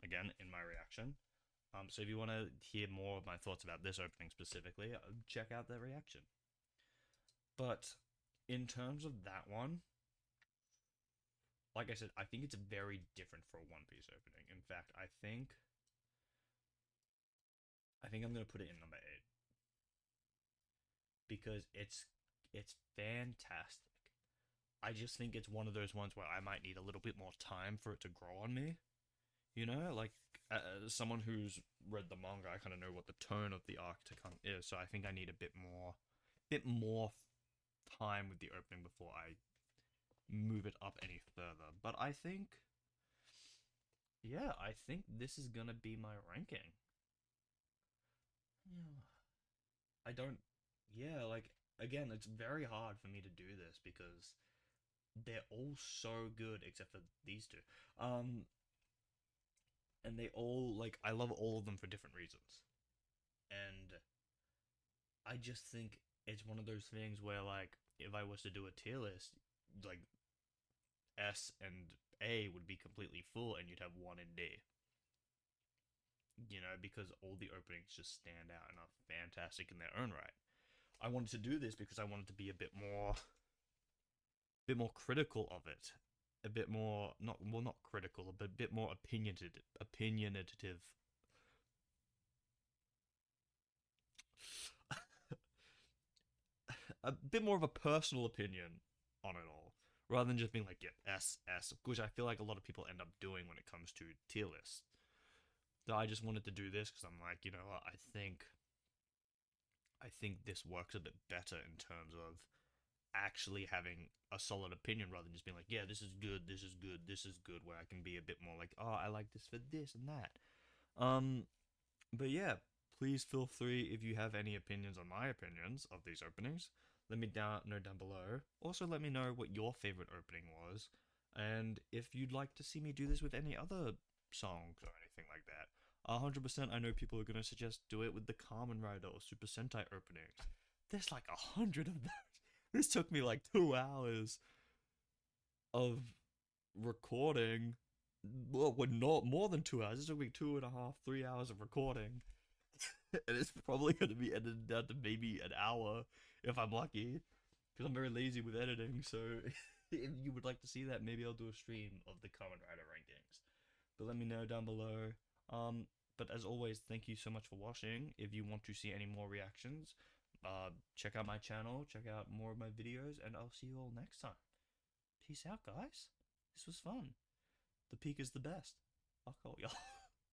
again, in my reaction. So if you want to hear more of my thoughts about this opening specifically, check out that reaction. But in terms of that one, like I said, I think it's very different for a One Piece opening. In fact, I think I'm gonna put it in number 8 because it's fantastic. I just think it's one of those ones where I might need a little bit more time for it to grow on me. You know, like as someone who's read the manga, I kind of know what the tone of the arc to come is. So I think I need a bit more time with the opening before I move it up any further. But I think, yeah, I think this is gonna be my ranking. Yeah. I don't, yeah, like again, it's very hard for me to do this because they're all so good except for these two. And they all like I love all of them for different reasons. And I just think it's one of those things where like if I was to do a tier list, like S and A would be completely full and you'd have 1 and D. You know, because all the openings just stand out and are fantastic in their own right. I wanted to do this because I wanted to be a bit more critical of it, a bit more not critical, but a bit more opinionative. A bit more of a personal opinion on it all, rather than just being like, yeah, S, which I feel like a lot of people end up doing when it comes to tier lists. So I just wanted to do this because I'm like, you know what, I think this works a bit better in terms of actually having a solid opinion rather than just being like, yeah, this is good, this is good, this is good, where I can be a bit more like, oh, I like this for this and that. But yeah, please feel free if you have any opinions on my opinions of these openings. Let me know down below. Also, let me know what your favorite opening was, and if you'd like to see me do this with any other songs or anything like that. 100%, I know people are gonna suggest do it with the Kamen Rider or Super Sentai openings. There's like 100 of those. This took me like 2 hours of recording. Well, not more than 2 hours. This took me 2.5, 3 hours of recording. And it's probably going to be edited down to maybe an hour if I'm lucky. Because I'm very lazy with editing. So if you would like to see that, maybe I'll do a stream of the Kamen Rider rankings. But let me know down below. But as always, thank you so much for watching. If you want to see any more reactions, check out my channel, check out more of my videos, and I'll see you all next time. Peace out, guys. This was fun. The peak is the best. Fuck all y'all.